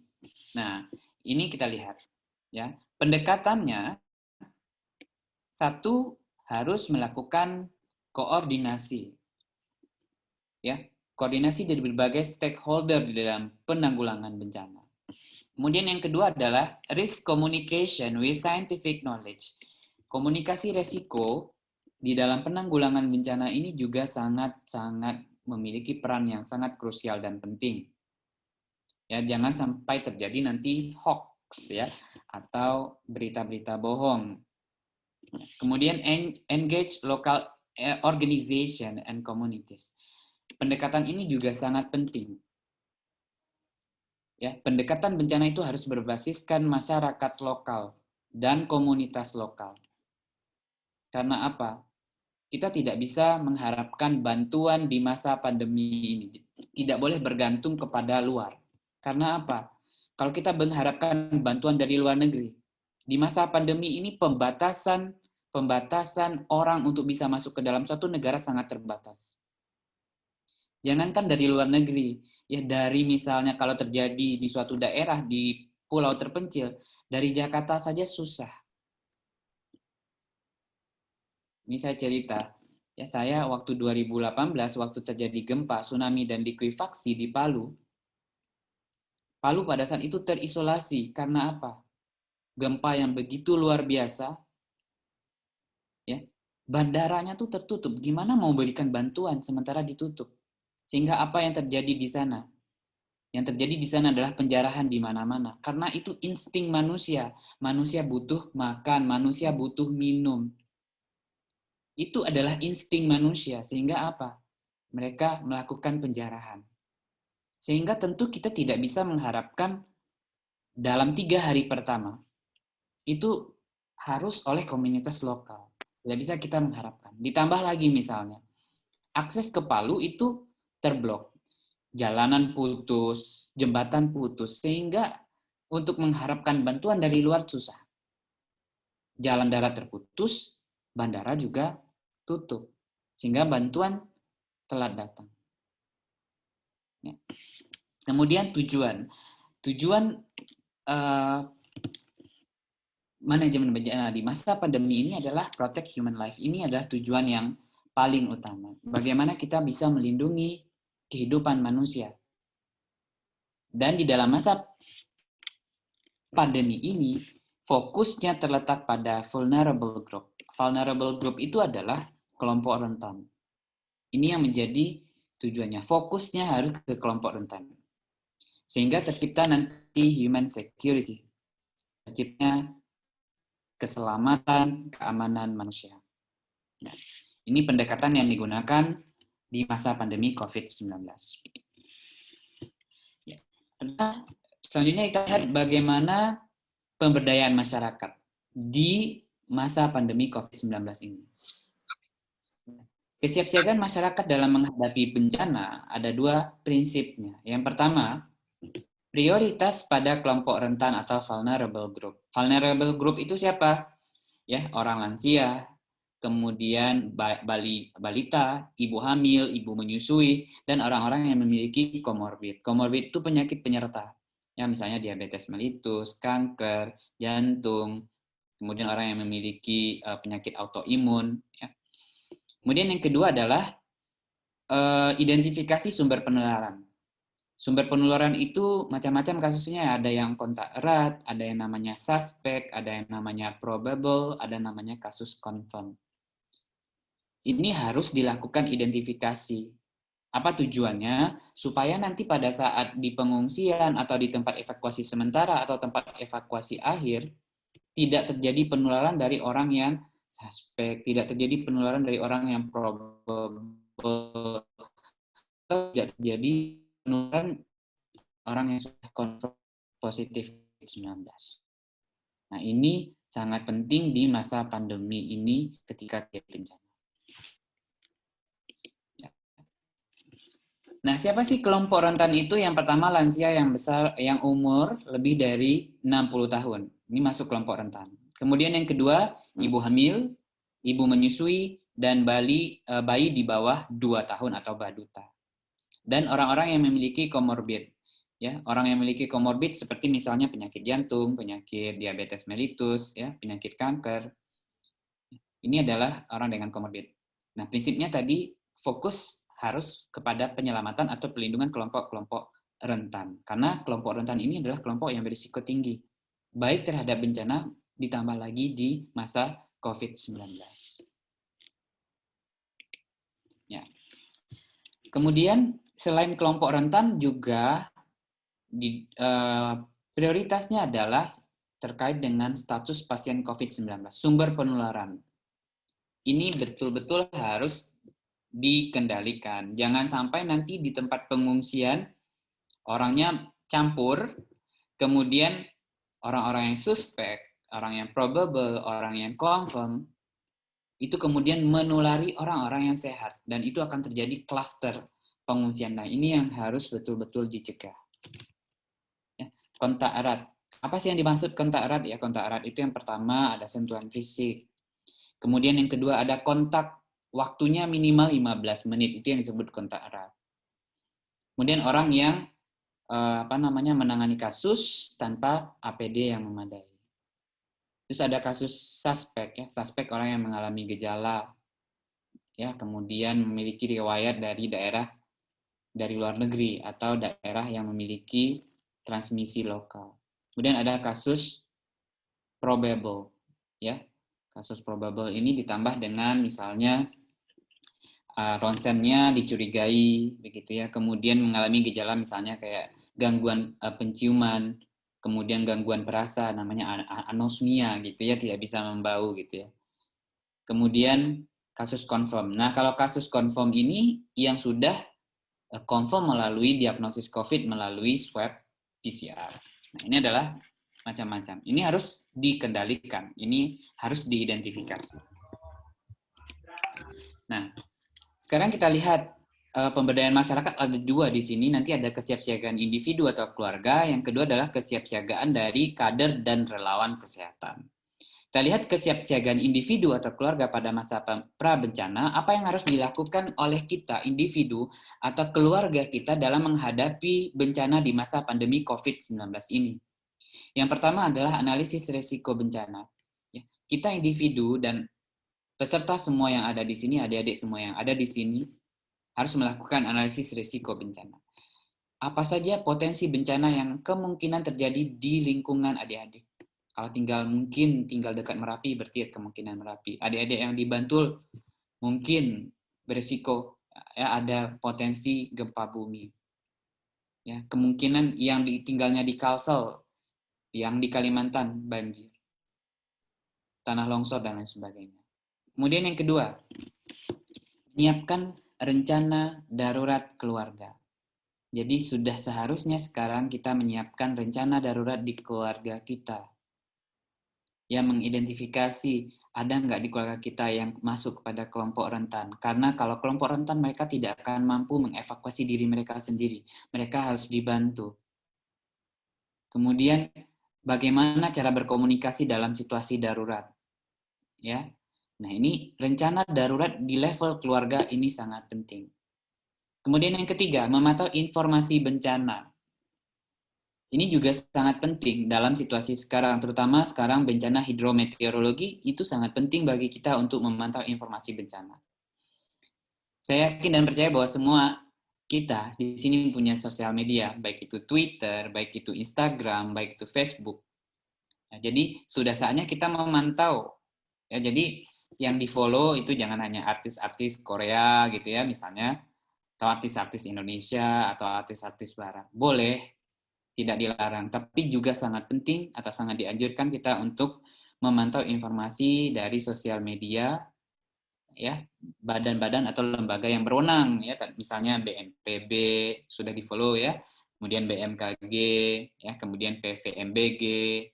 Nah, ini kita lihat. Ya, pendekatannya, 1, harus melakukan koordinasi. Ya, koordinasi dari berbagai stakeholder di dalam penanggulangan bencana. Kemudian yang kedua adalah risk communication with scientific knowledge. Komunikasi resiko di dalam penanggulangan bencana ini juga sangat-sangat memiliki peran yang sangat krusial dan penting. Ya, jangan sampai terjadi nanti hoax ya atau berita-berita bohong. Kemudian engage local organization and communities. Pendekatan ini juga sangat penting. Ya, pendekatan bencana itu harus berbasiskan masyarakat lokal dan komunitas lokal. Karena apa? Kita tidak bisa mengharapkan bantuan di masa pandemi ini. Tidak boleh bergantung kepada luar. Karena apa? Kalau kita mengharapkan bantuan dari luar negeri, di masa pandemi ini pembatasan orang untuk bisa masuk ke dalam suatu negara sangat terbatas. Jangankan dari luar negeri, ya dari misalnya kalau terjadi di suatu daerah di pulau terpencil, dari Jakarta saja susah. Ini saya cerita, ya saya waktu 2018 waktu terjadi gempa, tsunami dan likuifaksi di Palu. Palu pada saat itu terisolasi karena apa? Gempa yang begitu luar biasa. Ya. Bandaranya tuh tertutup. Gimana mau berikan bantuan sementara ditutup? Sehingga apa yang terjadi di sana? Yang terjadi di sana adalah penjarahan di mana-mana. Karena itu insting manusia. Manusia butuh makan, manusia butuh minum. Itu adalah insting manusia. Sehingga apa? Mereka melakukan penjarahan. Sehingga tentu kita tidak bisa mengharapkan dalam 3 hari pertama. Itu harus oleh komunitas lokal. Tidak bisa kita mengharapkan. Ditambah lagi misalnya, akses ke Palu itu terblok. Jalanan putus, jembatan putus, sehingga untuk mengharapkan bantuan dari luar susah. Jalan darat terputus, bandara juga tutup. Sehingga bantuan telat datang. Ya. Kemudian tujuan manajemen bencana di masa pandemi ini adalah protect human life. Ini adalah tujuan yang paling utama. Bagaimana kita bisa melindungi kehidupan manusia. Dan di dalam masa pandemi ini, fokusnya terletak pada vulnerable group. Vulnerable group itu adalah kelompok rentan. Ini yang menjadi tujuannya. Fokusnya harus ke kelompok rentan. Sehingga tercipta nanti human security. Tercipta keselamatan, keamanan manusia. Nah, ini pendekatan yang digunakan di masa pandemi COVID-19. Ya. Selanjutnya kita lihat bagaimana pemberdayaan masyarakat di masa pandemi COVID-19 ini. Kesiapsiagaan masyarakat dalam menghadapi bencana ada 2 prinsipnya. Yang pertama, prioritas pada kelompok rentan atau vulnerable group. Vulnerable group itu siapa? Ya, orang lansia, kemudian balita, ibu hamil, ibu menyusui, dan orang-orang yang memiliki komorbid. Komorbid itu penyakit penyerta, ya misalnya diabetes mellitus, kanker, jantung, kemudian orang yang memiliki penyakit autoimun. Ya. Kemudian yang kedua adalah identifikasi sumber penularan. Sumber penularan itu macam-macam kasusnya, ada yang kontak erat, ada yang namanya suspek, ada yang namanya probable, ada namanya kasus confirm. Ini harus dilakukan identifikasi. Apa tujuannya? Supaya nanti pada saat di pengungsian atau di tempat evakuasi sementara atau tempat evakuasi akhir, tidak terjadi penularan dari orang yang suspek, tidak terjadi penularan dari orang yang probable, tidak terjadi penularan orang yang sudah confirm positif COVID-19. Nah, ini sangat penting di masa pandemi ini ketika terjadi bencana. Nah, siapa sih kelompok rentan itu? Yang pertama lansia yang besar, yang umur lebih dari 60 tahun. Ini masuk kelompok rentan. Kemudian yang kedua, ibu hamil, ibu menyusui, dan bayi di bawah 2 tahun atau baduta. Dan orang-orang yang memiliki komorbid. Ya, orang yang memiliki komorbid seperti misalnya penyakit jantung, penyakit diabetes mellitus, ya, penyakit kanker. Ini adalah orang dengan komorbid. Nah, prinsipnya tadi fokus harus kepada penyelamatan atau pelindungan kelompok-kelompok rentan. Karena kelompok rentan ini adalah kelompok yang berisiko tinggi, baik terhadap bencana ditambah lagi di masa COVID-19. Ya. Kemudian selain kelompok rentan juga prioritasnya adalah terkait dengan status pasien COVID-19, sumber penularan. Ini betul-betul harus dikendalikan. Jangan sampai nanti di tempat pengungsian orangnya campur, kemudian orang-orang yang suspek, orang yang probable, orang yang confirm, itu kemudian menulari orang-orang yang sehat. Dan itu akan terjadi klaster pengungsian. Nah, ini yang harus betul-betul dicegah. Kontak erat. Apa sih yang dimaksud kontak erat? Ya, kontak erat itu yang pertama ada sentuhan fisik. Kemudian yang kedua ada kontak, waktunya minimal 15 menit, itu yang disebut kontak erat. Kemudian orang yang menangani kasus tanpa APD yang memadai. Terus ada kasus suspek, ya, suspek orang yang mengalami gejala, ya, kemudian memiliki riwayat dari daerah dari luar negeri atau daerah yang memiliki transmisi lokal. Kemudian ada kasus probable, ya. Kasus probable ini ditambah dengan misalnya ronsennya dicurigai, begitu ya. Kemudian mengalami gejala misalnya kayak gangguan penciuman, kemudian gangguan perasa, namanya anosmia, gitu ya, tidak bisa membau, gitu ya. Kemudian kasus confirm. Nah, kalau kasus confirm ini yang sudah confirm melalui diagnosis COVID melalui swab PCR. Nah, ini adalah macam-macam. Ini harus dikendalikan. Ini harus diidentifikasi. Nah, sekarang kita lihat pemberdayaan masyarakat ada dua di sini. Nanti ada kesiapsiagaan individu atau keluarga. Yang kedua adalah kesiapsiagaan dari kader dan relawan kesehatan. Kita lihat kesiapsiagaan individu atau keluarga pada masa pra-bencana, apa yang harus dilakukan oleh kita, individu atau keluarga kita dalam menghadapi bencana di masa pandemi COVID-19 ini. Yang pertama adalah analisis risiko bencana. Kita individu dan peserta semua yang ada di sini, adik-adik semua yang ada di sini, harus melakukan analisis risiko bencana. Apa saja potensi bencana yang kemungkinan terjadi di lingkungan adik-adik? Kalau tinggal dekat Merapi, berarti kemungkinan Merapi. Adik-adik yang di Bantul mungkin berisiko, ya, ada potensi gempa bumi. Ya, kemungkinan yang tinggalnya di Kalsel, yang di Kalimantan banjir, tanah longsor dan lain sebagainya. Kemudian yang kedua, menyiapkan rencana darurat keluarga. Jadi sudah seharusnya sekarang kita menyiapkan rencana darurat di keluarga kita. Yang mengidentifikasi ada nggak di keluarga kita yang masuk kepada kelompok rentan. Karena kalau kelompok rentan mereka tidak akan mampu mengevakuasi diri mereka sendiri. Mereka harus dibantu. Kemudian bagaimana cara berkomunikasi dalam situasi darurat. Ya. Nah, ini rencana darurat di level keluarga ini sangat penting. Kemudian yang ketiga, memantau informasi bencana. Ini juga sangat penting dalam situasi sekarang, terutama sekarang bencana hidrometeorologi itu sangat penting bagi kita untuk memantau informasi bencana. Saya yakin dan percaya bahwa semua kita di sini punya sosial media, baik itu Twitter, baik itu Instagram, baik itu Facebook. Nah, jadi sudah saatnya kita memantau. Ya, jadi yang di-follow itu jangan hanya artis-artis Korea gitu ya misalnya, atau artis-artis Indonesia atau artis-artis Barat. Boleh, tidak dilarang, tapi juga sangat penting atau sangat dianjurkan kita untuk memantau informasi dari sosial media, ya, badan-badan atau lembaga yang berwenang, ya, misalnya BNPB sudah di-follow ya, kemudian BMKG, ya, kemudian PVMBG,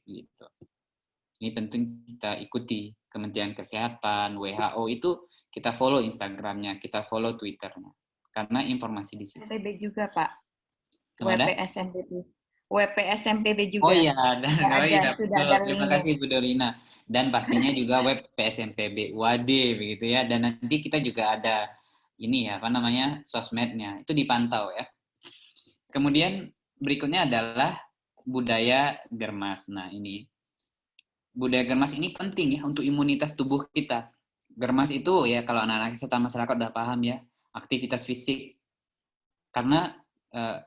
gitu. Ini penting kita ikuti. Kementerian Kesehatan, WHO itu kita follow Instagramnya, kita follow Twitternya, karena informasi di situ. SMPB juga, Pak. Kemana? WPSMPB juga. Oh iya, dan Sudah ada terima linknya. kasih Bu Dorina. Dan pastinya juga web PSMPB UAD begitu ya. Dan nanti kita juga ada ini ya, apa namanya, sosmednya. Itu dipantau ya. Kemudian berikutnya adalah budaya germas. Nah, ini budaya germas ini penting ya untuk imunitas tubuh kita. Germas itu ya kalau anak-anak kesehatan masyarakat udah paham ya, aktivitas fisik. Karena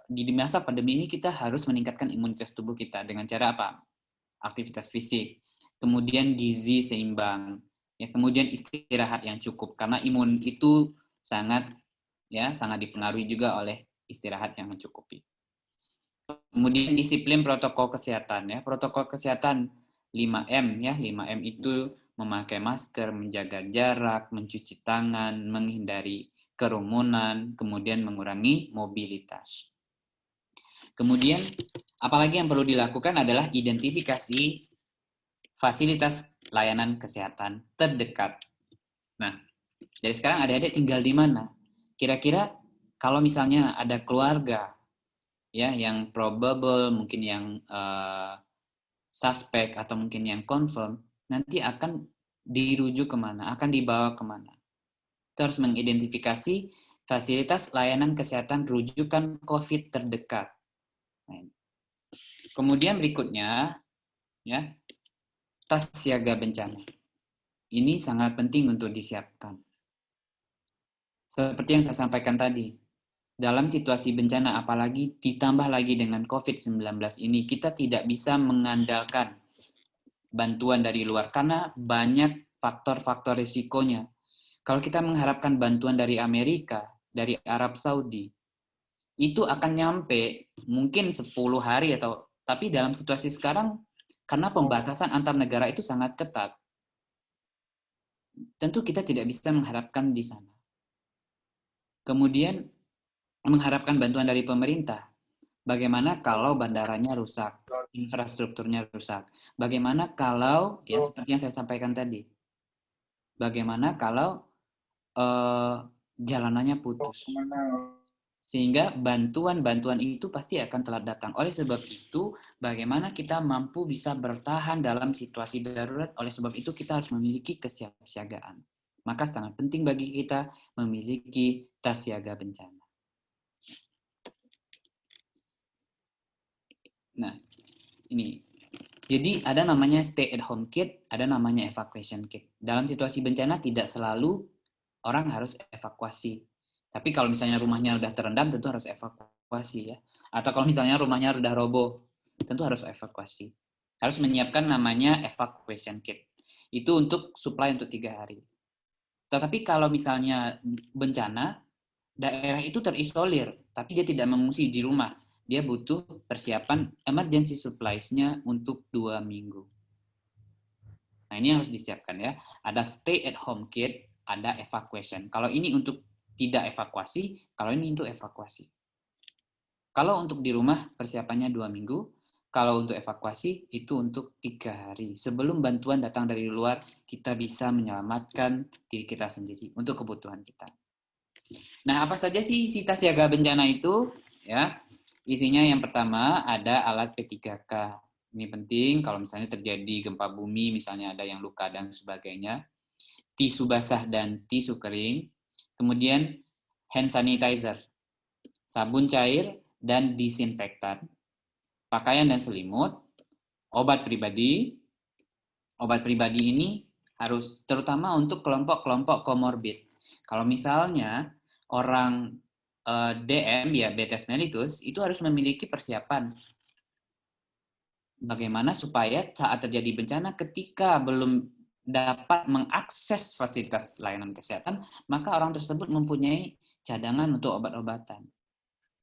di masa pandemi ini kita harus meningkatkan imunitas tubuh kita dengan cara apa? Aktivitas fisik, kemudian gizi seimbang, ya, kemudian istirahat yang cukup karena imun itu sangat dipengaruhi juga oleh istirahat yang mencukupi. Kemudian disiplin protokol kesehatan ya, protokol kesehatan 5M ya, 5M itu memakai masker, menjaga jarak, mencuci tangan, menghindari kerumunan, kemudian mengurangi mobilitas. Kemudian, apalagi yang perlu dilakukan adalah identifikasi fasilitas layanan kesehatan terdekat. Nah, dari sekarang adik-adik tinggal di mana? Kira-kira kalau misalnya ada keluarga ya yang probable, mungkin yang suspek atau mungkin yang confirm, nanti akan dirujuk kemana? Akan dibawa kemana? Kita harus mengidentifikasi fasilitas layanan kesehatan rujukan COVID terdekat. Kemudian berikutnya, ya, tas siaga bencana. Ini sangat penting untuk disiapkan. Seperti yang saya sampaikan tadi, dalam situasi bencana, apalagi ditambah lagi dengan COVID-19 ini, kita tidak bisa mengandalkan bantuan dari luar, karena banyak faktor-faktor risikonya. Kalau kita mengharapkan bantuan dari Amerika, dari Arab Saudi, itu akan nyampe mungkin 10 hari tapi dalam situasi sekarang karena pembatasan antar negara itu sangat ketat. Tentu kita tidak bisa mengharapkan di sana. Kemudian mengharapkan bantuan dari pemerintah. Bagaimana kalau bandaranya rusak, infrastrukturnya rusak? Bagaimana kalau ya seperti yang saya sampaikan tadi? Bagaimana kalau jalanannya putus? Sehingga bantuan-bantuan itu pasti akan telat datang. Oleh sebab itu, bagaimana kita mampu bisa bertahan dalam situasi darurat? Oleh sebab itu, kita harus memiliki kesiapsiagaan. Maka sangat penting bagi kita memiliki tas siaga bencana. Nah, ini. Jadi ada namanya stay at home kit, ada namanya evacuation kit. Dalam situasi bencana tidak selalu orang harus evakuasi. Tapi kalau misalnya rumahnya udah terendam, tentu harus evakuasi ya. Atau kalau misalnya rumahnya udah roboh, tentu harus evakuasi. Harus menyiapkan namanya evacuation kit. Itu untuk supply untuk 3 hari. Tetapi kalau misalnya bencana, daerah itu terisolir, tapi dia tidak mengungsi di rumah. Dia butuh persiapan emergency supplies-nya untuk 2 minggu. Nah, ini harus disiapkan ya. Ada stay at home kit, ada evacuation. Kalau ini untuk tidak evakuasi, kalau ini untuk evakuasi. Kalau untuk di rumah persiapannya 2 minggu, kalau untuk evakuasi itu untuk 3 hari. Sebelum bantuan datang dari luar, kita bisa menyelamatkan diri kita sendiri untuk kebutuhan kita. Nah, apa saja sih isi tas siaga bencana itu? Ya, isinya yang pertama ada alat P3K. Ini penting kalau misalnya terjadi gempa bumi, misalnya ada yang luka dan sebagainya. tisu basah dan tisu kering, kemudian hand sanitizer, sabun cair dan disinfektan, pakaian dan selimut, obat pribadi. Obat pribadi ini harus terutama untuk kelompok-kelompok komorbid. Kalau misalnya orang DM, diabetes mellitus, itu harus memiliki persiapan. Bagaimana supaya saat terjadi bencana ketika belum dapat mengakses fasilitas layanan kesehatan, maka orang tersebut mempunyai cadangan untuk obat-obatan.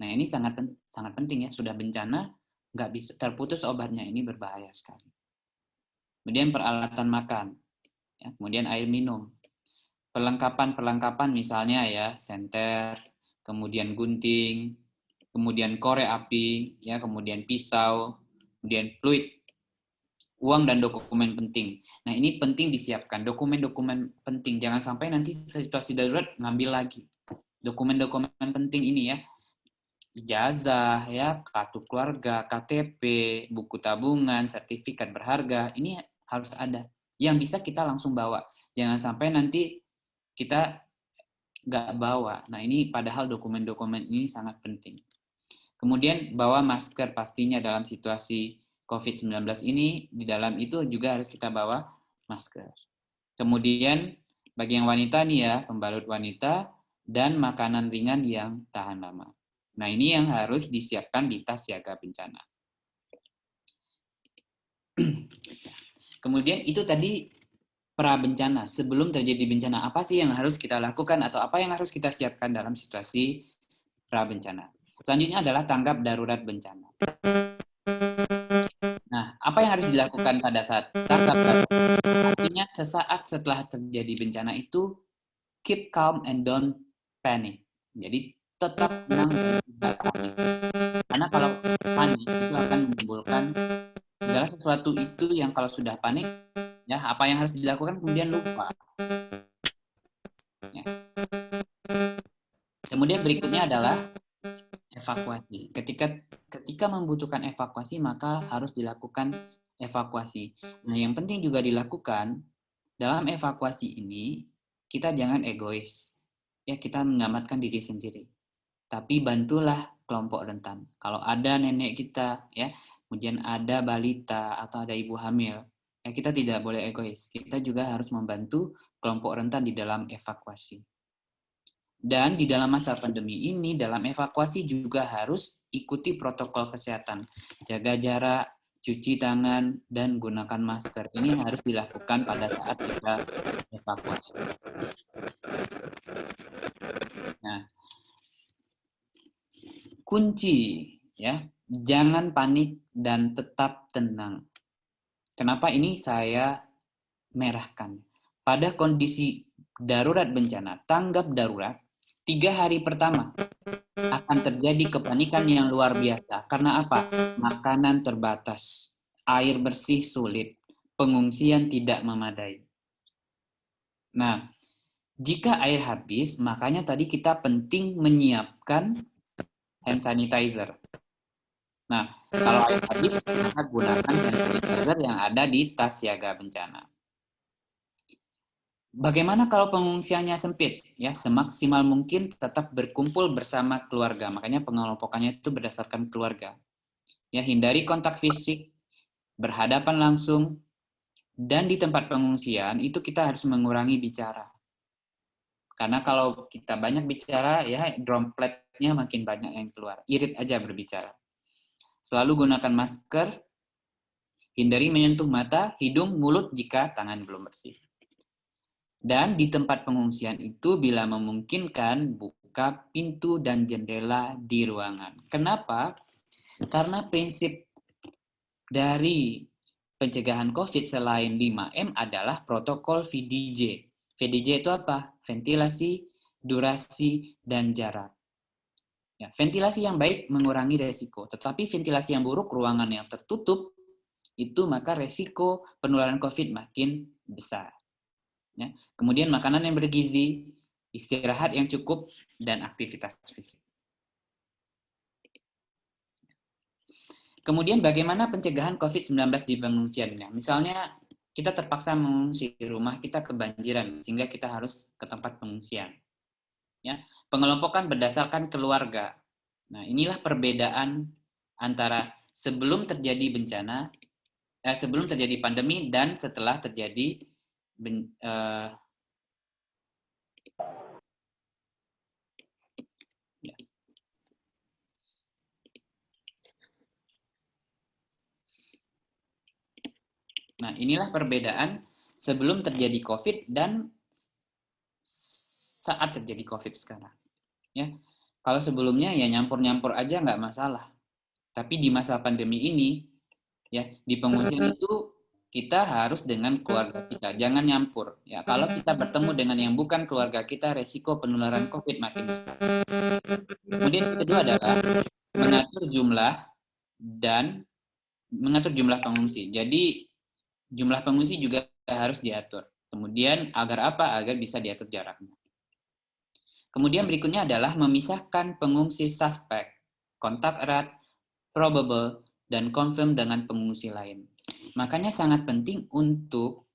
Nah, ini sangat penting ya, sudah bencana, nggak bisa terputus obatnya, ini berbahaya sekali. Kemudian peralatan makan, ya, kemudian air minum. Perlengkapan misalnya ya, senter, kemudian gunting, kemudian korek api, ya, kemudian pisau, kemudian fluid, uang dan dokumen penting. Nah, ini penting disiapkan, dokumen-dokumen penting. Jangan sampai nanti situasi darurat ngambil lagi. Dokumen-dokumen penting ini ya, ijazah, ya, kartu keluarga, KTP, buku tabungan, sertifikat berharga, ini harus ada. Yang bisa kita langsung bawa. Jangan sampai nanti kita nggak bawa. Nah, ini padahal dokumen-dokumen ini sangat penting. Kemudian bawa masker pastinya dalam situasi COVID-19 ini, di dalam itu juga harus kita bawa masker. Kemudian bagi yang wanita nih ya, pembalut wanita dan makanan ringan yang tahan lama. Nah, ini yang harus disiapkan di tas siaga bencana. Kemudian itu tadi pra bencana. Sebelum terjadi bencana, apa sih yang harus kita lakukan atau apa yang harus kita siapkan dalam situasi pra bencana? Selanjutnya adalah tanggap darurat bencana. Nah, apa yang harus dilakukan pada saat tanggap darurat? Artinya sesaat setelah terjadi bencana itu keep calm and don't panic. Jadi tetap tenang dan tidak panik. Karena kalau panik itu akan menimbulkan segala sesuatu itu yang kalau sudah panik, ya apa yang harus dilakukan kemudian lupa. Ya. Kemudian berikutnya adalah evakuasi. Ketika membutuhkan evakuasi maka harus dilakukan evakuasi. Nah, yang penting juga dilakukan dalam evakuasi ini kita jangan egois. Ya, kita menyelamatkan diri sendiri. Tapi bantulah kelompok rentan. Kalau ada nenek kita, ya, kemudian ada balita atau ada ibu hamil, ya kita tidak boleh egois. Kita juga harus membantu kelompok rentan di dalam evakuasi. Dan di dalam masa pandemi ini, dalam evakuasi juga harus ikuti protokol kesehatan. Jaga jarak, cuci tangan, dan gunakan masker. Ini harus dilakukan pada saat kita evakuasi. Nah, kunci ya, jangan panik dan tetap tenang. Kenapa ini saya merahkan? Pada kondisi darurat bencana, tanggap darurat, 3 hari pertama akan terjadi kepanikan yang luar biasa. Karena apa? Makanan terbatas, air bersih sulit, pengungsian tidak memadai. Nah, jika air habis, makanya tadi kita penting menyiapkan hand sanitizer. Nah, kalau air habis, maka gunakan hand sanitizer yang ada di tas siaga bencana. Bagaimana kalau pengungsiannya sempit? Ya, semaksimal mungkin tetap berkumpul bersama keluarga. Makanya pengelompokannya itu berdasarkan keluarga. Ya, hindari kontak fisik, berhadapan langsung, dan di tempat pengungsian itu kita harus mengurangi bicara. Karena kalau kita banyak bicara, ya dropletnya makin banyak yang keluar. Irit aja berbicara. Selalu gunakan masker, hindari menyentuh mata, hidung, mulut jika tangan belum bersih. Dan di tempat pengungsian itu bila memungkinkan buka pintu dan jendela di ruangan. Kenapa? Karena prinsip dari pencegahan COVID selain 5M adalah protokol VDJ. VDJ itu apa? Ventilasi, durasi, dan jarak. Ya, ventilasi yang baik mengurangi resiko, tetapi ventilasi yang buruk, ruangan yang tertutup, itu maka resiko penularan COVID makin besar. Ya. Kemudian makanan yang bergizi, istirahat yang cukup, dan aktivitas fisik. Kemudian bagaimana pencegahan COVID-19 di pengungsian? Misalnya kita terpaksa mengungsi di rumah, kita kebanjiran sehingga kita harus ke tempat pengungsian. Ya, pengelompokan berdasarkan keluarga. Nah, inilah perbedaan antara sebelum terjadi bencana, sebelum terjadi pandemi dan setelah terjadi Nah, inilah perbedaan sebelum terjadi COVID dan saat terjadi COVID sekarang. Ya, kalau sebelumnya ya nyampur-nyampur aja nggak masalah. Tapi di masa pandemi ini, ya di pengungsian itu kita harus dengan keluarga kita, jangan nyampur. Ya, kalau kita bertemu dengan yang bukan keluarga kita, resiko penularan COVID makin besar. Kemudian yang kedua adalah mengatur jumlah pengungsi. Jadi jumlah pengungsi juga harus diatur. Kemudian agar apa? Agar bisa diatur jaraknya. Kemudian berikutnya adalah memisahkan pengungsi suspek, kontak erat, probable, dan confirm dengan pengungsi lain. Makanya sangat penting untuk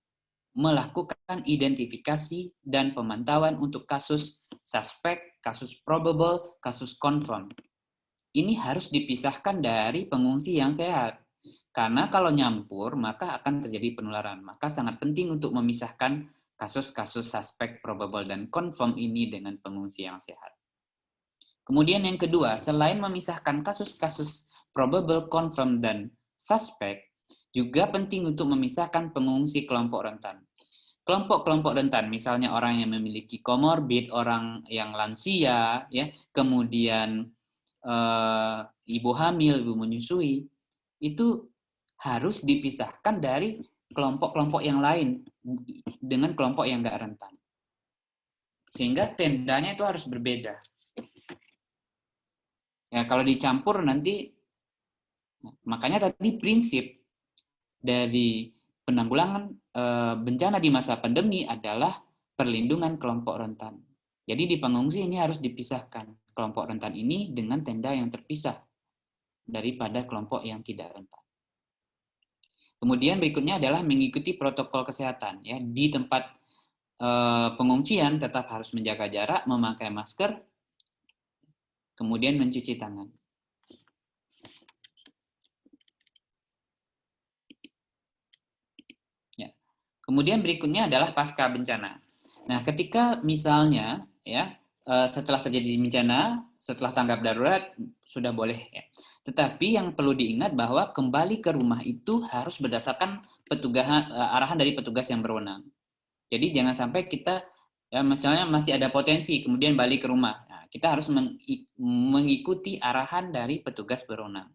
melakukan identifikasi dan pemantauan untuk kasus suspek, kasus probable, kasus confirm. Ini harus dipisahkan dari pengungsi yang sehat. Karena kalau nyampur, maka akan terjadi penularan. Maka sangat penting untuk memisahkan kasus-kasus suspek, probable, dan confirm ini dengan pengungsi yang sehat. Kemudian yang kedua, selain memisahkan kasus-kasus probable, confirm, dan suspek, juga penting untuk memisahkan pengungsi kelompok rentan. Kelompok-kelompok rentan, misalnya orang yang memiliki komorbid, orang yang lansia, ya, kemudian ibu hamil, ibu menyusui, itu harus dipisahkan dari kelompok-kelompok yang lain dengan kelompok yang nggak rentan. Sehingga tendanya itu harus berbeda. Ya, kalau dicampur nanti, makanya tadi prinsip dari penanggulangan bencana di masa pandemi adalah perlindungan kelompok rentan. Jadi di pengungsi ini harus dipisahkan kelompok rentan ini dengan tenda yang terpisah daripada kelompok yang tidak rentan. Kemudian berikutnya adalah mengikuti protokol kesehatan. Ya, di tempat pengungsian tetap harus menjaga jarak, memakai masker, kemudian mencuci tangan. Ya. Kemudian berikutnya adalah pasca bencana. Nah, ketika misalnya ya setelah terjadi bencana, setelah tanggap darurat sudah boleh ya. Tetapi yang perlu diingat bahwa kembali ke rumah itu harus berdasarkan arahan dari petugas yang berwenang. Jadi jangan sampai kita ya misalnya masih ada potensi kemudian balik ke rumah. Nah, kita harus mengikuti arahan dari petugas berwenang.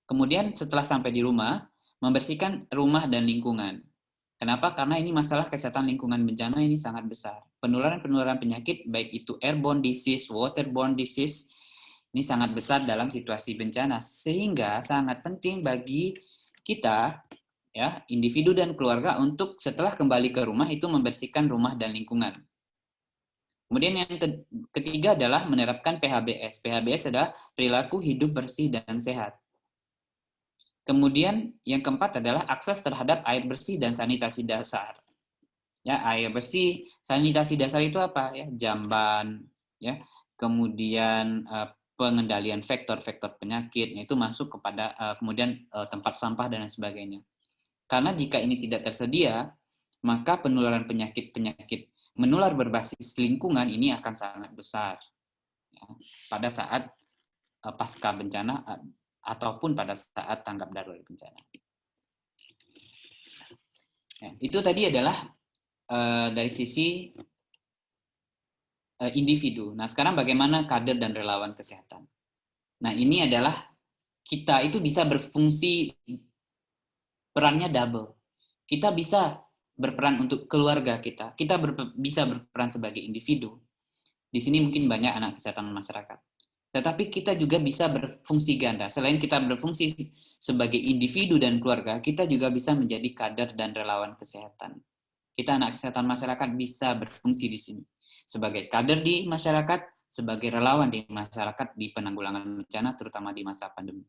Kemudian setelah sampai di rumah, membersihkan rumah dan lingkungan. Kenapa? Karena ini masalah kesehatan lingkungan bencana ini sangat besar. Penularan-penularan penyakit, baik itu airborne disease, waterborne disease, ini sangat besar dalam situasi bencana. Sehingga sangat penting bagi kita, ya, individu dan keluarga untuk setelah kembali ke rumah itu membersihkan rumah dan lingkungan. Kemudian yang ketiga adalah menerapkan PHBS. PHBS adalah perilaku hidup bersih dan sehat. Kemudian yang keempat adalah akses terhadap air bersih dan sanitasi dasar. Ya, air bersih, sanitasi dasar itu apa? Ya, jamban, ya. Kemudian pengendalian vektor-vektor penyakit, itu masuk kepada kemudian tempat sampah dan lain sebagainya. Karena jika ini tidak tersedia, maka penularan penyakit-penyakit menular berbasis lingkungan ini akan sangat besar. Ya, pada saat pasca bencana ataupun pada saat tanggap darurat bencana. Ya, itu tadi adalah dari sisi individu. Nah, sekarang bagaimana kader dan relawan kesehatan? Nah, ini adalah kita itu bisa berfungsi, perannya double. Kita bisa berperan untuk keluarga kita bisa berperan sebagai individu. Di sini mungkin banyak anak kesehatan masyarakat. Tetapi kita juga bisa berfungsi ganda. Selain kita berfungsi sebagai individu dan keluarga, kita juga bisa menjadi kader dan relawan kesehatan. Kita anak kesehatan masyarakat bisa berfungsi di sini. Sebagai kader di masyarakat, sebagai relawan di masyarakat di penanggulangan bencana, terutama di masa pandemi.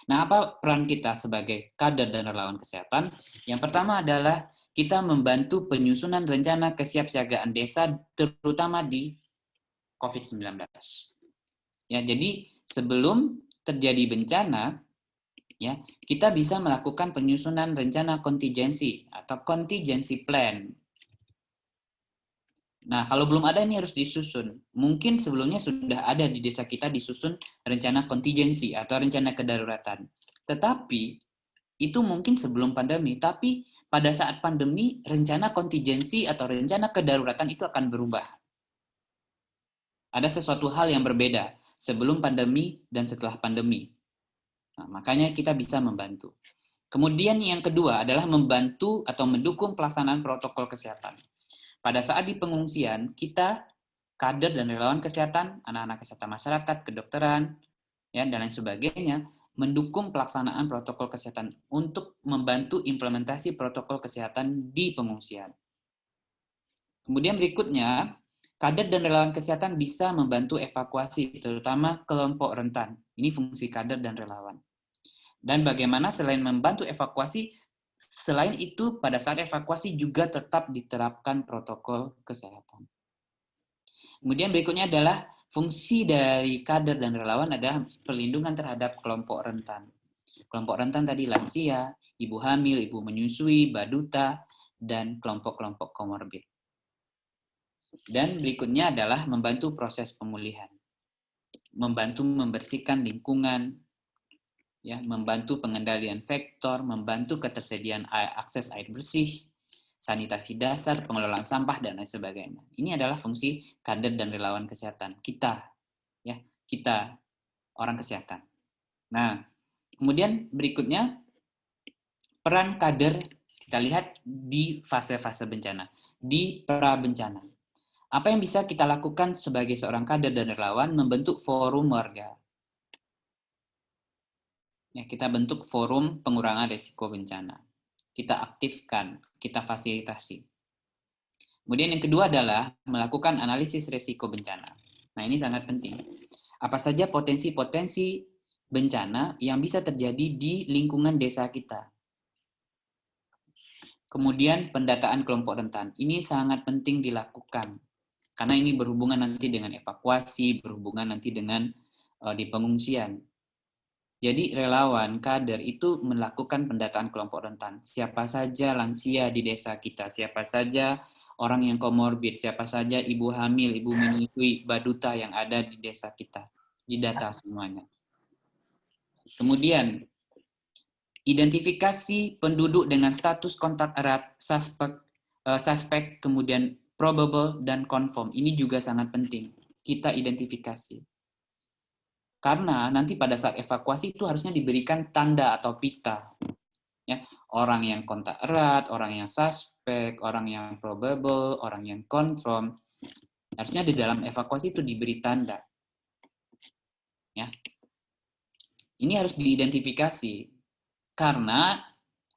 Nah, apa peran kita sebagai kader dan relawan kesehatan? Yang pertama adalah kita membantu penyusunan rencana kesiapsiagaan desa, terutama di COVID-19. Ya, jadi sebelum terjadi bencana, ya, kita bisa melakukan penyusunan rencana kontingensi atau contingency plan. Nah, kalau belum ada ini harus disusun. Mungkin sebelumnya sudah ada di desa kita disusun rencana kontingensi atau rencana kedaruratan. Tetapi itu mungkin sebelum pandemi, tapi pada saat pandemi rencana kontingensi atau rencana kedaruratan itu akan berubah. Ada sesuatu hal yang berbeda sebelum pandemi dan setelah pandemi. Nah, makanya kita bisa membantu. Kemudian yang kedua adalah membantu atau mendukung pelaksanaan protokol kesehatan. Pada saat di pengungsian, kita kader dan relawan kesehatan, anak-anak kesehatan masyarakat, kedokteran, ya, dan lain sebagainya, mendukung pelaksanaan protokol kesehatan untuk membantu implementasi protokol kesehatan di pengungsian. Kemudian berikutnya, kader dan relawan kesehatan bisa membantu evakuasi, terutama kelompok rentan. Ini fungsi kader dan relawan. Dan bagaimana selain membantu evakuasi, selain itu pada saat evakuasi juga tetap diterapkan protokol kesehatan. Kemudian berikutnya adalah fungsi dari kader dan relawan adalah perlindungan terhadap kelompok rentan. Kelompok rentan tadi lansia, ibu hamil, ibu menyusui, baduta, dan kelompok-kelompok komorbid. Dan berikutnya adalah membantu proses pemulihan. Membantu membersihkan lingkungan, ya, membantu pengendalian vektor, membantu ketersediaan akses air bersih, sanitasi dasar, pengelolaan sampah, dan lain sebagainya. Ini adalah fungsi kader dan relawan kesehatan. Kita orang kesehatan. Nah, kemudian berikutnya, peran kader kita lihat di fase-fase bencana, di pra-bencana. Apa yang bisa kita lakukan sebagai seorang kader dan relawan? Membentuk forum warga. Ya, kita bentuk forum pengurangan risiko bencana. Kita aktifkan, kita fasilitasi. Kemudian yang kedua adalah melakukan analisis risiko bencana. Nah, ini sangat penting. Apa saja potensi-potensi bencana yang bisa terjadi di lingkungan desa kita. Kemudian pendataan kelompok rentan. Ini sangat penting dilakukan. Karena ini berhubungan nanti dengan evakuasi, berhubungan nanti dengan di pengungsian. Jadi relawan, kader itu melakukan pendataan kelompok rentan. Siapa saja lansia di desa kita, siapa saja orang yang komorbid, siapa saja ibu hamil, ibu menyusui, baduta yang ada di desa kita. Didata semuanya. Kemudian, identifikasi penduduk dengan status kontak erat, suspek, kemudian probable, dan confirm. Ini juga sangat penting. Kita identifikasi. Karena nanti pada saat evakuasi itu harusnya diberikan tanda atau pita. Ya, orang yang kontak erat, orang yang suspek, orang yang probable, orang yang confirm. Harusnya di dalam evakuasi itu diberi tanda. Ya. Ini harus diidentifikasi. Karena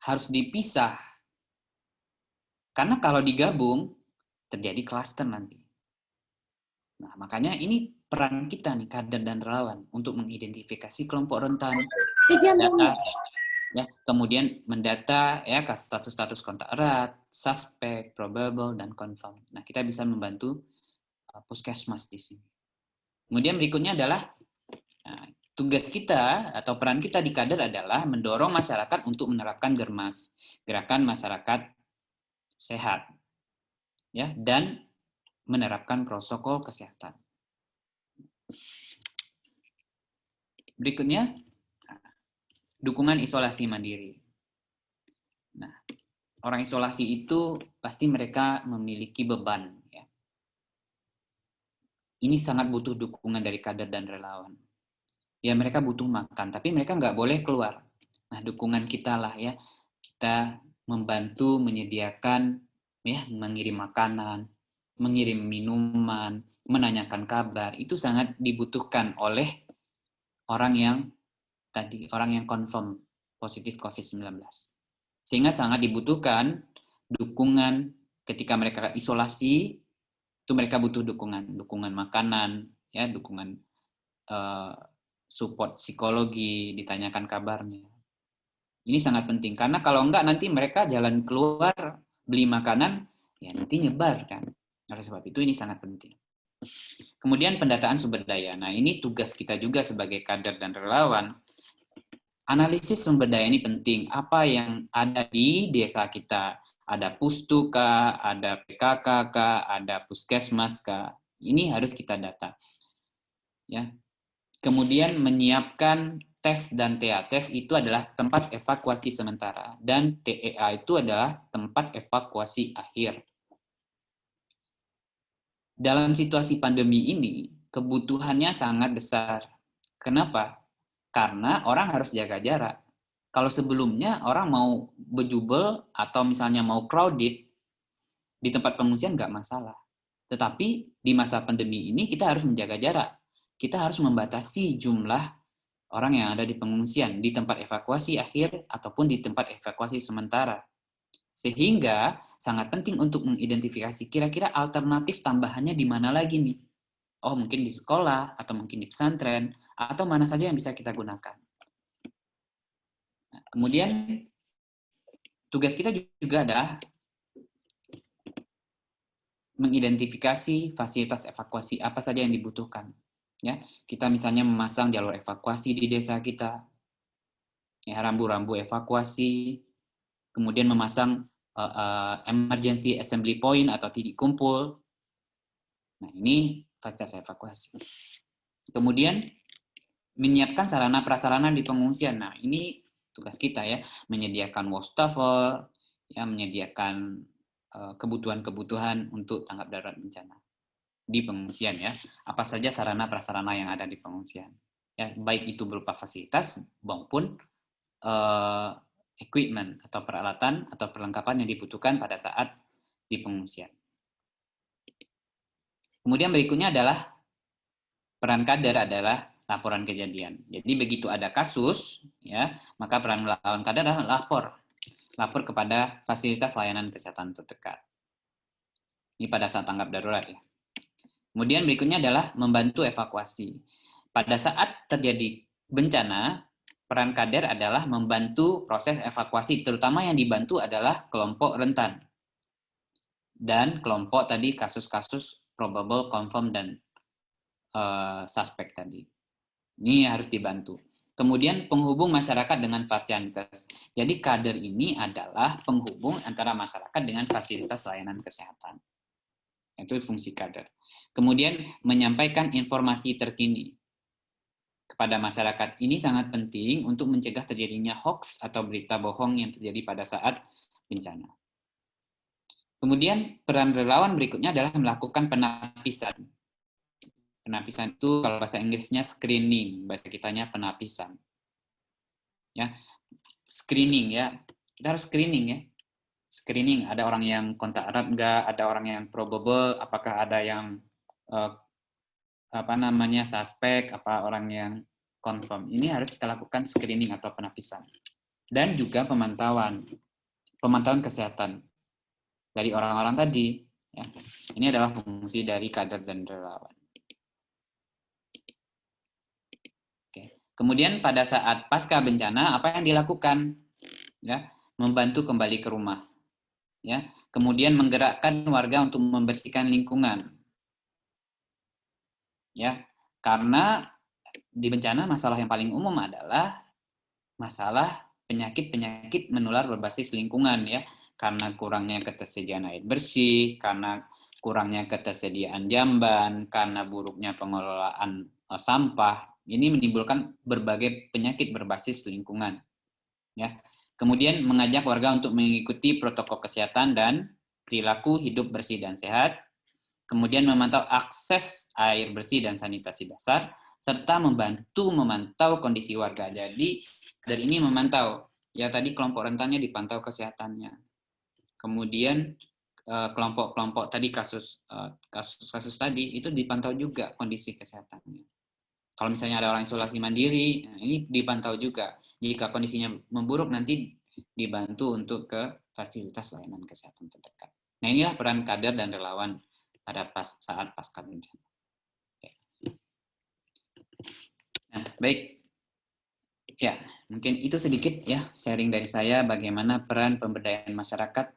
harus dipisah. Karena kalau digabung, terjadi klaster nanti. Nah, makanya ini peran kita nih, kader dan relawan, untuk mengidentifikasi kelompok rentan, data, ya, kemudian mendata ya status-status kontak erat, suspek, probable, dan confirm. Nah, kita bisa membantu puskesmas di sini. Kemudian berikutnya adalah tugas kita atau peran kita di kader adalah mendorong masyarakat untuk menerapkan GERMAS, Gerakan Masyarakat Sehat, ya, dan menerapkan protokol kesehatan. Berikutnya, dukungan isolasi mandiri. Nah, orang isolasi itu pasti mereka memiliki beban. Ya. Ini sangat butuh dukungan dari kader dan relawan. Ya, mereka butuh makan, tapi mereka nggak boleh keluar. Nah, dukungan kita lah ya, kita membantu menyediakan, ya, mengirim makanan, mengirim minuman, menanyakan kabar, itu sangat dibutuhkan oleh orang yang confirm positif COVID-19. Sehingga sangat dibutuhkan dukungan ketika mereka isolasi, itu mereka butuh dukungan makanan, ya, dukungan support psikologi, ditanyakan kabarnya. Ini sangat penting, karena kalau enggak nanti mereka jalan keluar, beli makanan, ya nanti nyebar kan. Oleh sebab itu ini sangat penting. Kemudian pendataan sumber daya. Nah ini tugas kita juga sebagai kader dan relawan. Analisis sumber daya ini penting. Apa yang ada di desa kita? Ada pustu kah, ada PKK kah, ada puskesmas kah? Ini harus kita data. Ya. Kemudian menyiapkan tes dan TA. Tes itu adalah tempat evakuasi sementara dan TEA itu adalah tempat evakuasi akhir. Dalam situasi pandemi ini, kebutuhannya sangat besar. Kenapa? Karena orang harus jaga jarak. Kalau sebelumnya orang mau bejubel atau misalnya mau crowded di tempat pengungsian nggak masalah. Tetapi di masa pandemi ini kita harus menjaga jarak. Kita harus membatasi jumlah orang yang ada di pengungsian, di tempat evakuasi akhir ataupun di tempat evakuasi sementara. Sehingga sangat penting untuk mengidentifikasi kira-kira alternatif tambahannya di mana lagi nih. Oh mungkin di sekolah, atau mungkin di pesantren, atau mana saja yang bisa kita gunakan. Nah, kemudian tugas kita juga adalah mengidentifikasi fasilitas evakuasi apa saja yang dibutuhkan. Ya, kita misalnya memasang jalur evakuasi di desa kita, ya, rambu-rambu evakuasi, kemudian memasang emergency assembly point atau titik kumpul. Nah, ini fasilitas evakuasi. Kemudian menyiapkan sarana prasarana di pengungsian. Nah, ini tugas kita ya, menyediakan wastafel, ya, menyediakan kebutuhan-kebutuhan untuk tanggap darurat bencana di pengungsian ya. Apa saja sarana prasarana yang ada di pengungsian. Ya, baik itu berupa fasilitas maupun equipment atau peralatan atau perlengkapan yang dibutuhkan pada saat di pengungsian. Kemudian berikutnya adalah peran kader adalah laporan kejadian. Jadi begitu ada kasus, ya, maka peran relawan kader adalah lapor kepada fasilitas layanan kesehatan terdekat. Ini pada saat tanggap darurat ya. Kemudian berikutnya adalah membantu evakuasi. Pada saat terjadi bencana, peran kader adalah membantu proses evakuasi, terutama yang dibantu adalah kelompok rentan dan kelompok tadi kasus-kasus probable, confirm, dan suspek tadi. Ini harus dibantu. Kemudian penghubung masyarakat dengan Fasiankes. Jadi kader ini adalah penghubung antara masyarakat dengan fasilitas layanan kesehatan. Itu fungsi kader. Kemudian menyampaikan informasi terkini kepada masyarakat. Ini sangat penting untuk mencegah terjadinya hoax atau berita bohong yang terjadi pada saat bencana. Kemudian peran relawan berikutnya adalah melakukan penapisan. Penapisan itu kalau bahasa Inggrisnya screening, bahasa kitanya penapisan. Ya, screening ya. Kita harus screening ya. Screening, ada orang yang kontak erat enggak, ada orang yang probable, apakah ada yang suspek, apa orang yang confirm. Ini harus kita lakukan screening atau penapisan. Dan juga pemantauan kesehatan dari orang-orang tadi. Ya. Ini adalah fungsi dari kader dan relawan. Oke. Kemudian pada saat pasca bencana, apa yang dilakukan? Ya, membantu kembali ke rumah. Ya. Kemudian menggerakkan warga untuk membersihkan lingkungan. Ya, karena di bencana masalah yang paling umum adalah masalah penyakit-penyakit menular berbasis lingkungan ya, karena kurangnya ketersediaan air bersih, karena kurangnya ketersediaan jamban, karena buruknya pengelolaan sampah. Ini menimbulkan berbagai penyakit berbasis lingkungan. Ya. Kemudian mengajak warga untuk mengikuti protokol kesehatan dan perilaku hidup bersih dan sehat. Kemudian memantau akses air bersih dan sanitasi dasar, serta memantau kondisi warga. Jadi dari ini memantau, ya tadi kelompok rentannya dipantau kesehatannya. Kemudian kelompok-kelompok tadi kasus tadi itu dipantau juga kondisi kesehatannya. Kalau misalnya ada orang isolasi mandiri, ini dipantau juga. Jika kondisinya memburuk nanti dibantu untuk ke fasilitas layanan kesehatan terdekat. Nah inilah peran kader dan relawan pada saat pasca bencana. Oke. Baik. Ya, mungkin itu sedikit ya sharing dari saya bagaimana peran pemberdayaan masyarakat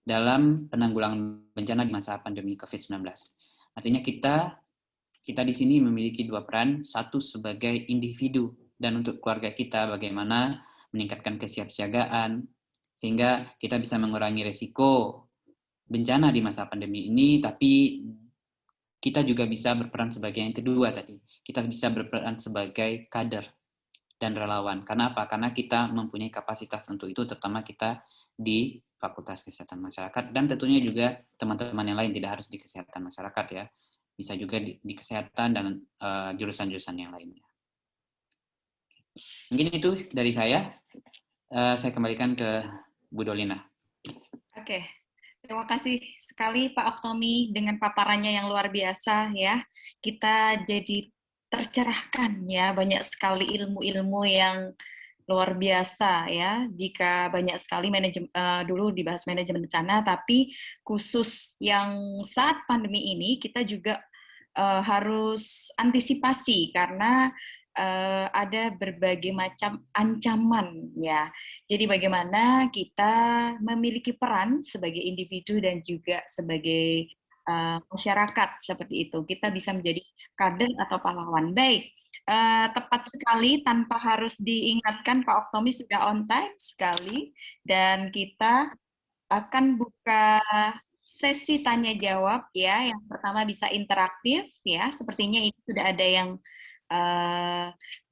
dalam penanggulangan bencana di masa pandemi COVID-19. Artinya kita di sini memiliki dua peran, satu sebagai individu dan untuk keluarga kita bagaimana meningkatkan kesiapsiagaan sehingga kita bisa mengurangi resiko bencana di masa pandemi ini, tapi kita juga bisa berperan sebagai yang kedua tadi. Kita bisa berperan sebagai kader dan relawan. Karena apa? Karena kita mempunyai kapasitas untuk itu, terutama kita di Fakultas Kesehatan Masyarakat dan tentunya juga teman-teman yang lain, tidak harus di kesehatan masyarakat ya. Bisa juga di kesehatan dan jurusan-jurusan yang lainnya. Mungkin itu dari saya. Saya kembalikan ke Bu Dolina. Oke. Terima kasih sekali Pak Oktomi dengan paparannya yang luar biasa ya. Kita jadi tercerahkan ya, banyak sekali ilmu-ilmu yang luar biasa ya. Jika banyak sekali dulu dibahas manajemen bencana, tapi khusus yang saat pandemi ini kita juga harus antisipasi karena ada berbagai macam ancaman ya. Jadi bagaimana kita memiliki peran sebagai individu dan juga sebagai masyarakat seperti itu. Kita bisa menjadi kader atau pahlawan. Baik, tepat sekali tanpa harus diingatkan Pak Oktomi sudah on time sekali dan kita akan buka sesi tanya jawab ya. Yang pertama bisa interaktif ya. Sepertinya ini sudah ada yang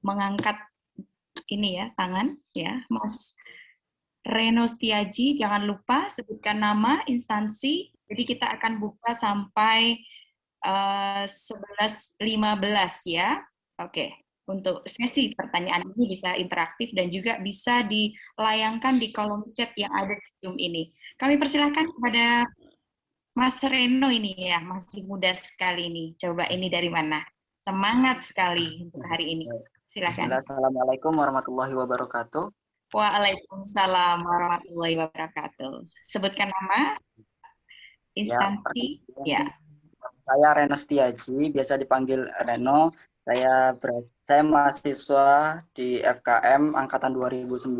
mengangkat ini ya tangan ya, Mas Reno Setiaji, jangan lupa sebutkan nama instansi. Jadi kita akan buka sampai 11.15 ya. Oke, untuk sesi pertanyaan ini bisa interaktif dan juga bisa dilayangkan di kolom chat yang ada di Zoom ini. Kami persilahkan kepada Mas Reno ini ya, masih muda sekali ini. Coba ini dari mana? Semangat sekali untuk hari ini. Silakan. Assalamualaikum warahmatullahi wabarakatuh. Waalaikumsalam warahmatullahi wabarakatuh. Sebutkan nama, instansi. Ya. Saya Reno Setiaji, biasa dipanggil Reno. Saya mahasiswa di FKM angkatan 2019.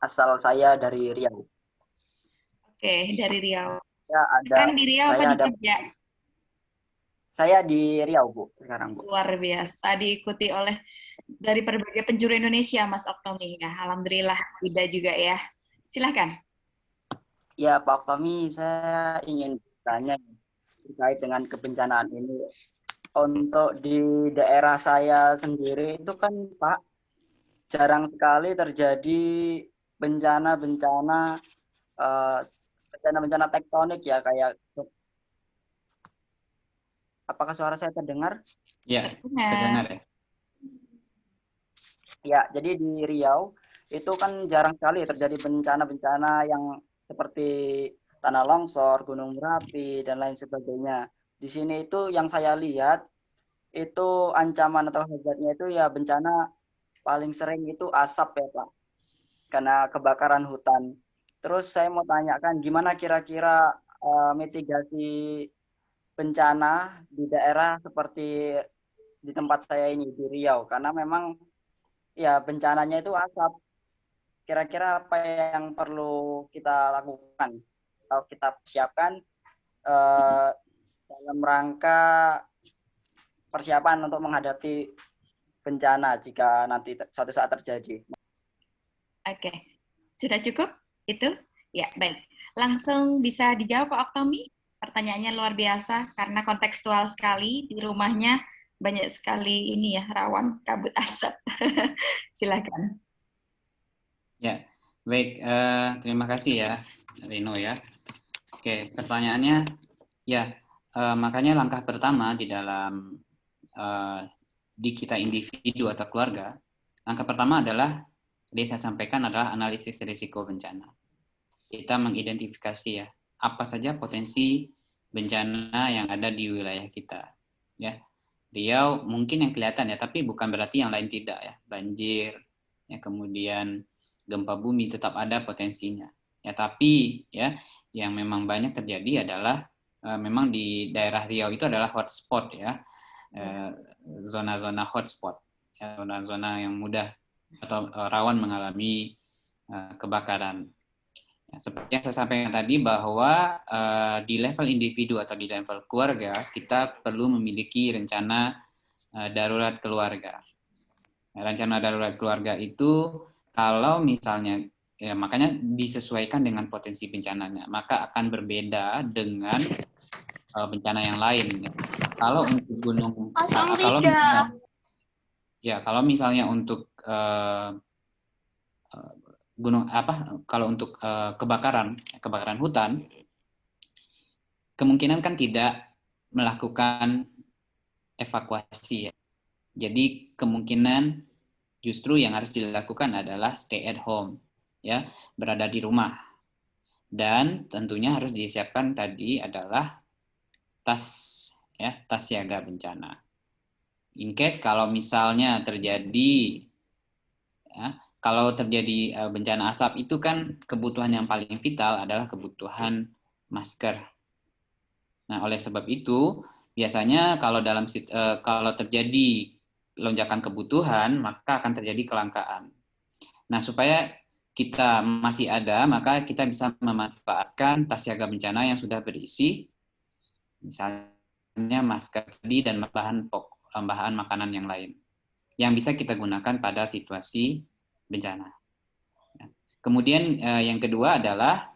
Asal saya dari Riau. Oke, dari Riau. Ya, kan di Riau apa di Jogja? Saya di Riau, Bu, sekarang, Bu. Luar biasa, diikuti oleh dari berbagai penjuru Indonesia, Mas Oktomi. Ya, alhamdulillah, Ida juga ya. Silakan. Ya, Pak Oktomi, saya ingin bertanya terkait dengan kebencanaan ini. Untuk di daerah saya sendiri itu kan, Pak, jarang sekali terjadi bencana-bencana tektonik ya, kayak. Apakah suara saya terdengar? Ya, terdengar ya. Ya, jadi di Riau itu kan jarang sekali terjadi bencana-bencana yang seperti tanah longsor, gunung berapi, dan lain sebagainya. Di sini itu yang saya lihat itu ancaman atau hazardnya itu ya bencana paling sering itu asap ya Pak, karena kebakaran hutan. Terus saya mau tanyakan gimana kira-kira mitigasi bencana di daerah seperti di tempat saya ini di Riau, karena memang ya bencananya itu asap. Kira-kira apa yang perlu kita lakukan atau kita persiapkan dalam rangka persiapan untuk menghadapi bencana jika nanti suatu saat terjadi. Oke, sudah cukup itu? Ya, baik. Langsung bisa dijawab Pak Oktomi? Pertanyaannya luar biasa karena kontekstual sekali, di rumahnya banyak sekali ini ya, rawan kabut asap. Silakan. Ya, baik. Terima kasih ya, Rino ya. Oke, pertanyaannya ya, makanya langkah pertama di dalam di kita individu atau keluarga, langkah pertama adalah tadi saya sampaikan adalah analisis risiko bencana. Kita mengidentifikasi ya apa saja potensi bencana yang ada di wilayah kita. Ya, Riau mungkin yang kelihatan ya, tapi bukan berarti yang lain tidak ya. Banjir, ya kemudian gempa bumi tetap ada potensinya. Ya, tapi ya yang memang banyak terjadi adalah memang di daerah Riau itu adalah hotspot ya. zona-zona hotspot, zona-zona yang mudah atau rawan mengalami kebakaran. Ya, seperti yang saya sampaikan tadi bahwa di level individu atau di level keluarga kita perlu memiliki rencana darurat keluarga. Rencana darurat keluarga itu kalau misalnya ya makanya disesuaikan dengan potensi bencananya, maka akan berbeda dengan bencana yang lain. Kalau untuk gunung, kalau misalnya untuk gunung kalau untuk kebakaran hutan, kemungkinan kan tidak melakukan evakuasi. Ya. Jadi kemungkinan justru yang harus dilakukan adalah stay at home, ya, berada di rumah. Dan tentunya harus disiapkan tadi adalah tas siaga bencana. In case kalau misalnya terjadi bencana asap itu kan kebutuhan yang paling vital adalah kebutuhan masker. Nah, oleh sebab itu biasanya kalau terjadi lonjakan kebutuhan maka akan terjadi kelangkaan. Nah, supaya kita masih ada, maka kita bisa memanfaatkan tas siaga bencana yang sudah berisi misalnya masker tadi dan bahan makanan yang lain yang bisa kita gunakan pada situasi bencana. Kemudian yang kedua adalah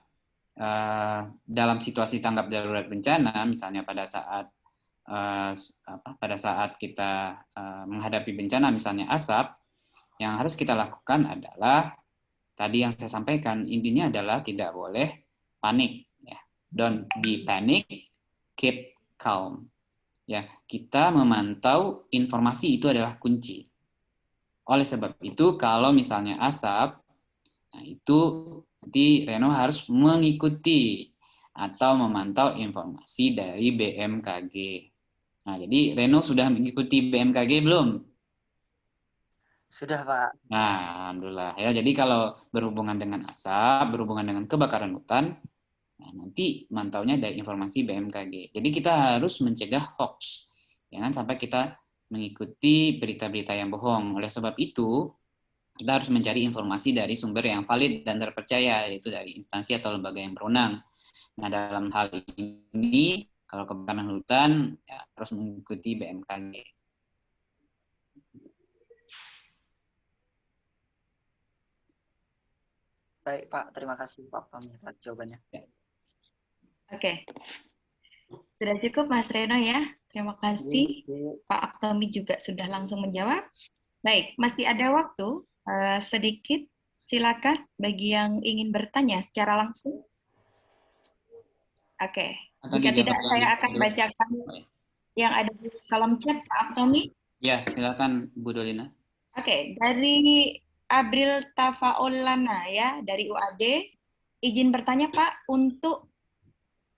dalam situasi tanggap darurat bencana, misalnya pada saat kita menghadapi bencana, misalnya asap, yang harus kita lakukan adalah tadi yang saya sampaikan, intinya adalah tidak boleh panik. Ya. Don't be panic, keep calm. Ya, kita memantau informasi itu adalah kunci. Oleh sebab itu, kalau misalnya asap, nah itu nanti Reno harus mengikuti atau memantau informasi dari BMKG. Nah, jadi Reno sudah mengikuti BMKG belum? Sudah, Pak. Nah, alhamdulillah ya. Jadi kalau berhubungan dengan asap, berhubungan dengan kebakaran hutan, nah nanti mantaunya dari informasi BMKG. Jadi kita harus mencegah hoax. Jangan sampai kita mengikuti berita-berita yang bohong. Oleh sebab itu, kita harus mencari informasi dari sumber yang valid dan terpercaya, yaitu dari instansi atau lembaga yang berwenang. Nah, dalam hal ini, kalau kebakaran hutan, ya, harus mengikuti BMKG. Baik, Pak. Terima kasih, Pak Tommy, atas jawabannya. Oke. Sudah cukup, Mas Reno ya. Terima kasih. Pak Tommy juga sudah langsung menjawab. Baik, masih ada waktu sedikit. Silakan bagi yang ingin bertanya secara langsung. Oke. Jika tidak, saya akan bacakan yang ada di kolom chat, Pak Tommy. Ya, silakan Bu Dolina. Oke, dari Abril Tafaulana ya, dari UAD. Izin bertanya Pak, untuk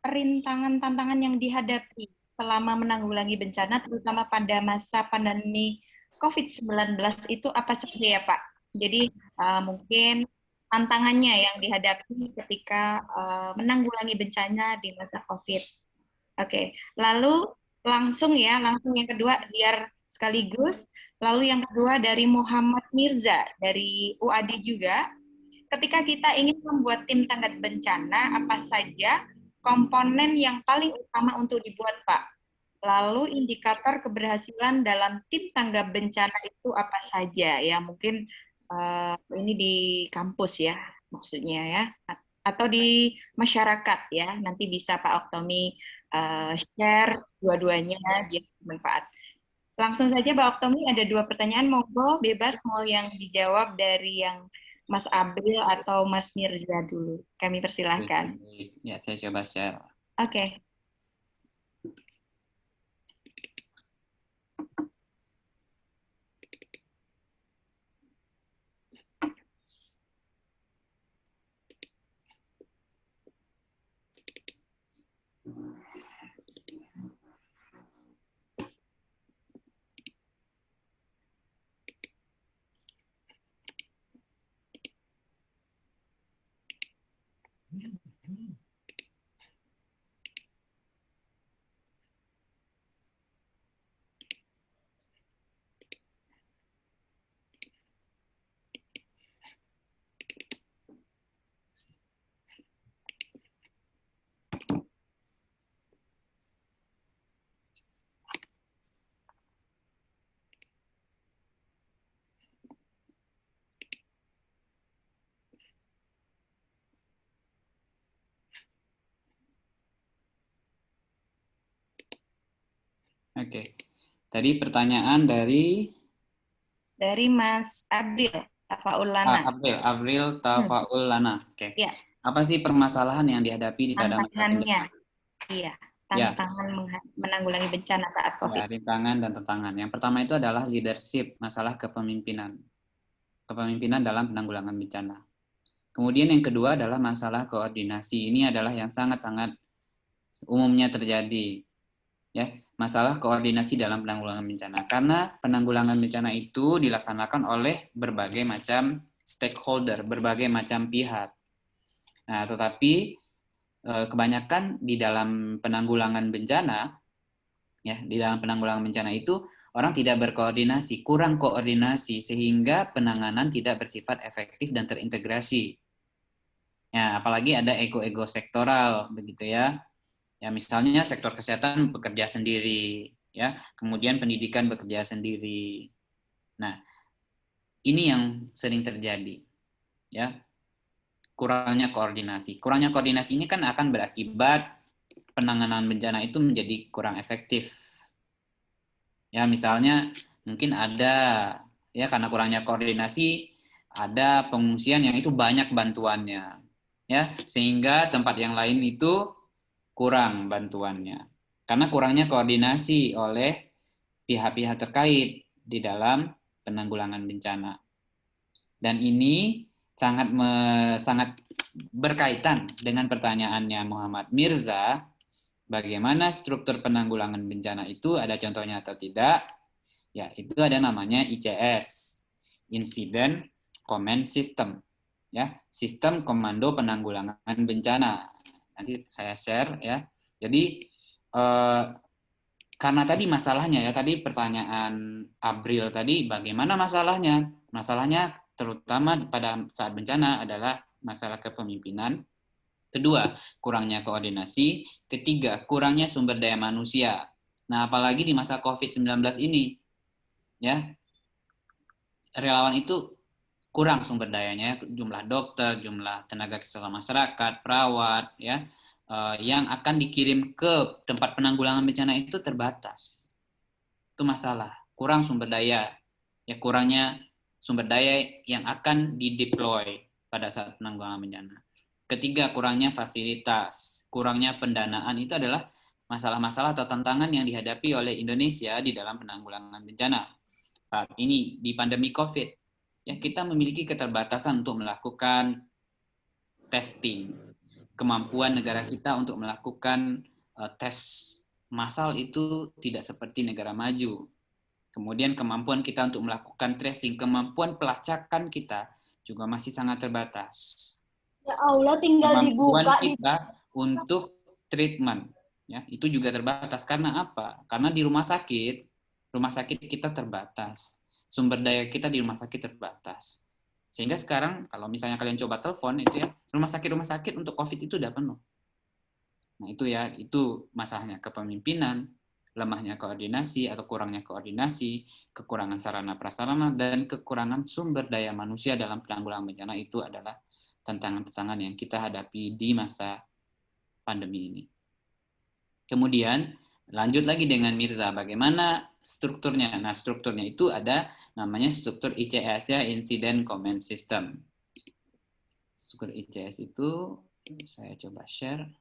rintangan-tantangan yang dihadapi selama menanggulangi bencana, terutama pada masa pandemi COVID-19 itu apa saja ya Pak? Jadi mungkin tantangannya yang dihadapi ketika menanggulangi bencana di masa COVID. Oke, lalu langsung yang kedua biar sekaligus. Lalu yang kedua dari Muhammad Mirza dari UAD juga. Ketika kita ingin membuat tim tanggap bencana, apa saja komponen yang paling utama untuk dibuat, Pak? Lalu indikator keberhasilan dalam tim tanggap bencana itu apa saja? Ya, mungkin ini di kampus ya, maksudnya ya, atau di masyarakat ya. Nanti bisa Pak Oktomi share dua-duanya biar bermanfaat. Langsung saja Pak Oktomi, ada 2 pertanyaan, monggo bebas mau yang dijawab dari yang Mas Abril atau Mas Mirza dulu. Kami persilahkan. Ya, saya coba share. Oke. Oke. Tadi pertanyaan dari Mas Abril Tafaulana. Abril Tafaul Lana. Oke. Ya, Apa sih permasalahan yang dihadapi pada masa tantangannya. bencana? Iya, Ya, tantangan menanggulangi bencana saat COVID. ya, rintangan dan tantangan. Yang pertama itu adalah leadership, masalah kepemimpinan. Kepemimpinan dalam penanggulangan bencana. Kemudian yang kedua adalah masalah koordinasi. Ini adalah yang sangat-sangat umumnya terjadi. Ya, masalah koordinasi dalam penanggulangan bencana. Karena penanggulangan bencana itu dilaksanakan oleh berbagai macam stakeholder, berbagai macam pihak. Nah, tetapi kebanyakan di dalam penanggulangan bencana, ya, di dalam penanggulangan bencana itu orang tidak berkoordinasi, kurang koordinasi sehingga penanganan tidak bersifat efektif dan terintegrasi. Ya, apalagi ada ego-ego sektoral begitu ya. Ya, misalnya sektor kesehatan bekerja sendiri, ya. Kemudian pendidikan bekerja sendiri. Nah, ini yang sering terjadi, ya. Kurangnya koordinasi. Kurangnya koordinasi ini kan akan berakibat penanganan bencana itu menjadi kurang efektif. Ya, misalnya mungkin ada, ya, karena kurangnya koordinasi ada pengungsian yang itu banyak bantuannya, ya, sehingga tempat yang lain itu kurang bantuannya. Karena kurangnya koordinasi oleh pihak-pihak terkait di dalam penanggulangan bencana. Dan ini sangat berkaitan dengan pertanyaannya Muhammad Mirza, bagaimana struktur penanggulangan bencana itu, ada contohnya atau tidak? Ya, itu ada namanya ICS, Incident Command System. Ya, sistem komando penanggulangan bencana. Nanti saya share ya. Jadi karena tadi masalahnya ya, tadi pertanyaan April tadi bagaimana masalahnya? Masalahnya terutama pada saat bencana adalah masalah kepemimpinan. Kedua, kurangnya koordinasi. Ketiga, kurangnya sumber daya manusia. Nah, apalagi di masa COVID-19 ini, ya, relawan itu kurang sumber dayanya, jumlah dokter, jumlah tenaga kesehatan masyarakat, perawat, ya, yang akan dikirim ke tempat penanggulangan bencana itu terbatas. Itu masalah, kurang sumber daya, ya, kurangnya sumber daya yang akan dideploy pada saat penanggulangan bencana. Ketiga, kurangnya fasilitas, kurangnya pendanaan, itu adalah masalah-masalah atau tantangan yang dihadapi oleh Indonesia di dalam penanggulangan bencana. Saat ini di pandemi COVID, ya, kita memiliki keterbatasan untuk melakukan testing. Kemampuan negara kita untuk melakukan tes massal itu tidak seperti negara maju. Kemudian kemampuan kita untuk melakukan tracing, kemampuan pelacakan kita juga masih sangat terbatas. Ya Allah, tinggal Kemampuan dibuka. kita untuk treatment, ya, itu juga terbatas. Karena apa? Karena di rumah sakit kita terbatas. Sumber daya kita di rumah sakit terbatas. Sehingga sekarang kalau misalnya kalian coba telepon itu ya, rumah sakit untuk COVID itu udah penuh. Nah, itu ya, itu masalahnya kepemimpinan, lemahnya koordinasi atau kurangnya koordinasi, kekurangan sarana prasarana, dan kekurangan sumber daya manusia dalam penanggulangan bencana itu adalah tantangan-tantangan yang kita hadapi di masa pandemi ini. Kemudian lanjut lagi dengan Mirza, bagaimana strukturnya? Nah, strukturnya itu ada namanya struktur ICS ya, Incident Command System. Struktur ICS itu saya coba share.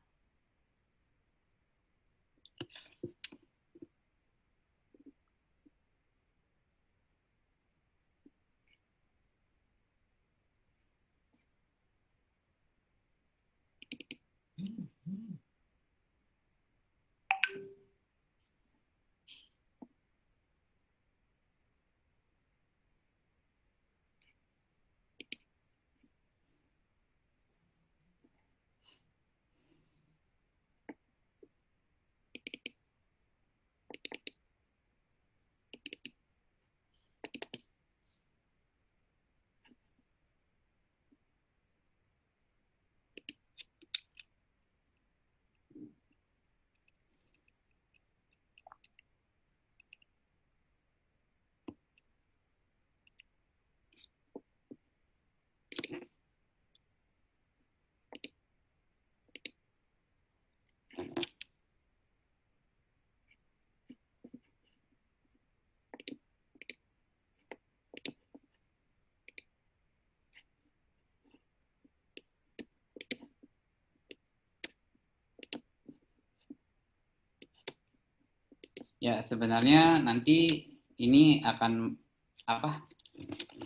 Ya, sebenarnya nanti ini akan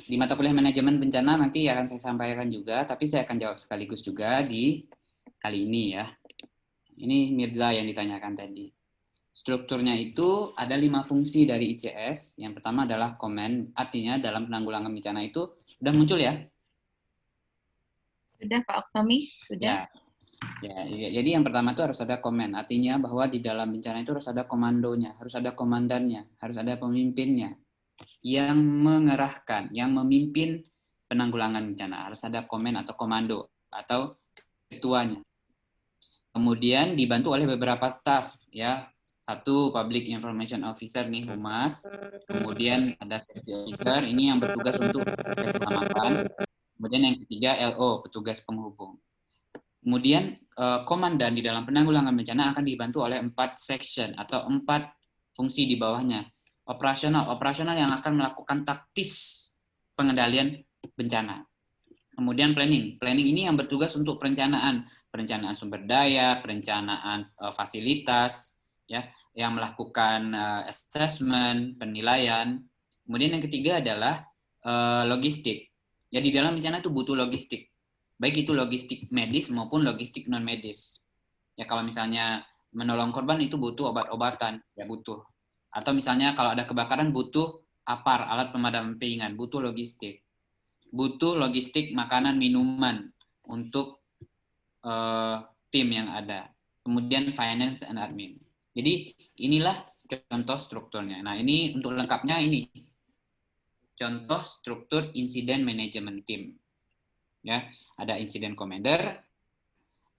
di mata kuliah manajemen bencana nanti akan saya sampaikan juga, tapi saya akan jawab sekaligus juga di kali ini ya. Ini Mirza yang ditanyakan tadi. Strukturnya itu ada 5 fungsi dari ICS. Yang pertama adalah komen, artinya dalam penanggulangan bencana itu sudah muncul ya? Sudah Pak Oktomi? Sudah? Ya, jadi yang pertama itu harus ada komen, artinya bahwa di dalam bencana itu harus ada komandonya, harus ada komandannya, harus ada pemimpinnya yang mengerahkan, yang memimpin penanggulangan bencana, harus ada komen atau komando atau ketuanya. Kemudian dibantu oleh beberapa staf ya. Satu Public Information Officer nih Humas, kemudian ada Safety Officer ini yang bertugas untuk keselamatan. Kemudian yang ketiga LO, petugas penghubung. Kemudian komandan di dalam penanggulangan bencana akan dibantu oleh 4 section atau 4 fungsi di bawahnya. Operasional yang akan melakukan taktis pengendalian bencana. Kemudian planning ini yang bertugas untuk perencanaan sumber daya, perencanaan fasilitas, ya, yang melakukan assessment, penilaian. Kemudian yang ketiga adalah logistik. Ya, di dalam bencana itu butuh logistik, baik itu logistik medis maupun logistik non medis. Ya, kalau misalnya menolong korban itu butuh obat-obatan, ya butuh. Atau misalnya kalau ada kebakaran butuh APAR, alat pemadam api, butuh logistik. Butuh logistik makanan minuman untuk tim yang ada. Kemudian finance and admin. Jadi inilah contoh strukturnya. Nah, ini untuk lengkapnya ini contoh struktur incident management team. Ya, ada incident commander,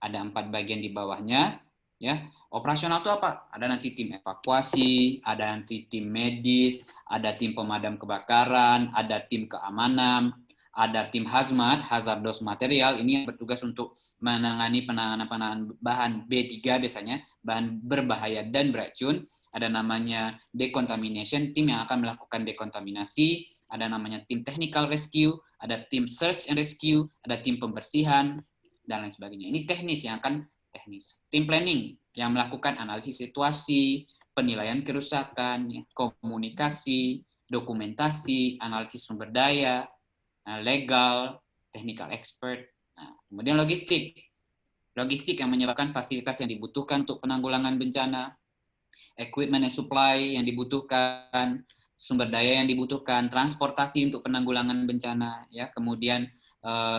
ada 4 bagian di bawahnya. Ya, operasional itu apa? Ada nanti tim evakuasi, ada nanti tim medis, ada tim pemadam kebakaran, ada tim keamanan, ada tim hazmat, hazardous material, ini yang bertugas untuk menangani penanganan bahan B3 biasanya, bahan berbahaya dan beracun. Ada namanya decontamination, tim yang akan melakukan dekontaminasi. Ada namanya tim technical rescue, ada tim search and rescue, ada tim pembersihan, dan lain sebagainya. Ini teknis yang akan teknis. Tim planning yang melakukan analisis situasi, penilaian kerusakan, komunikasi, dokumentasi, analisis sumber daya, legal, technical expert. Nah, kemudian logistik yang menyebabkan fasilitas yang dibutuhkan untuk penanggulangan bencana, equipment and supply yang dibutuhkan, sumber daya yang dibutuhkan, transportasi untuk penanggulangan bencana, ya, kemudian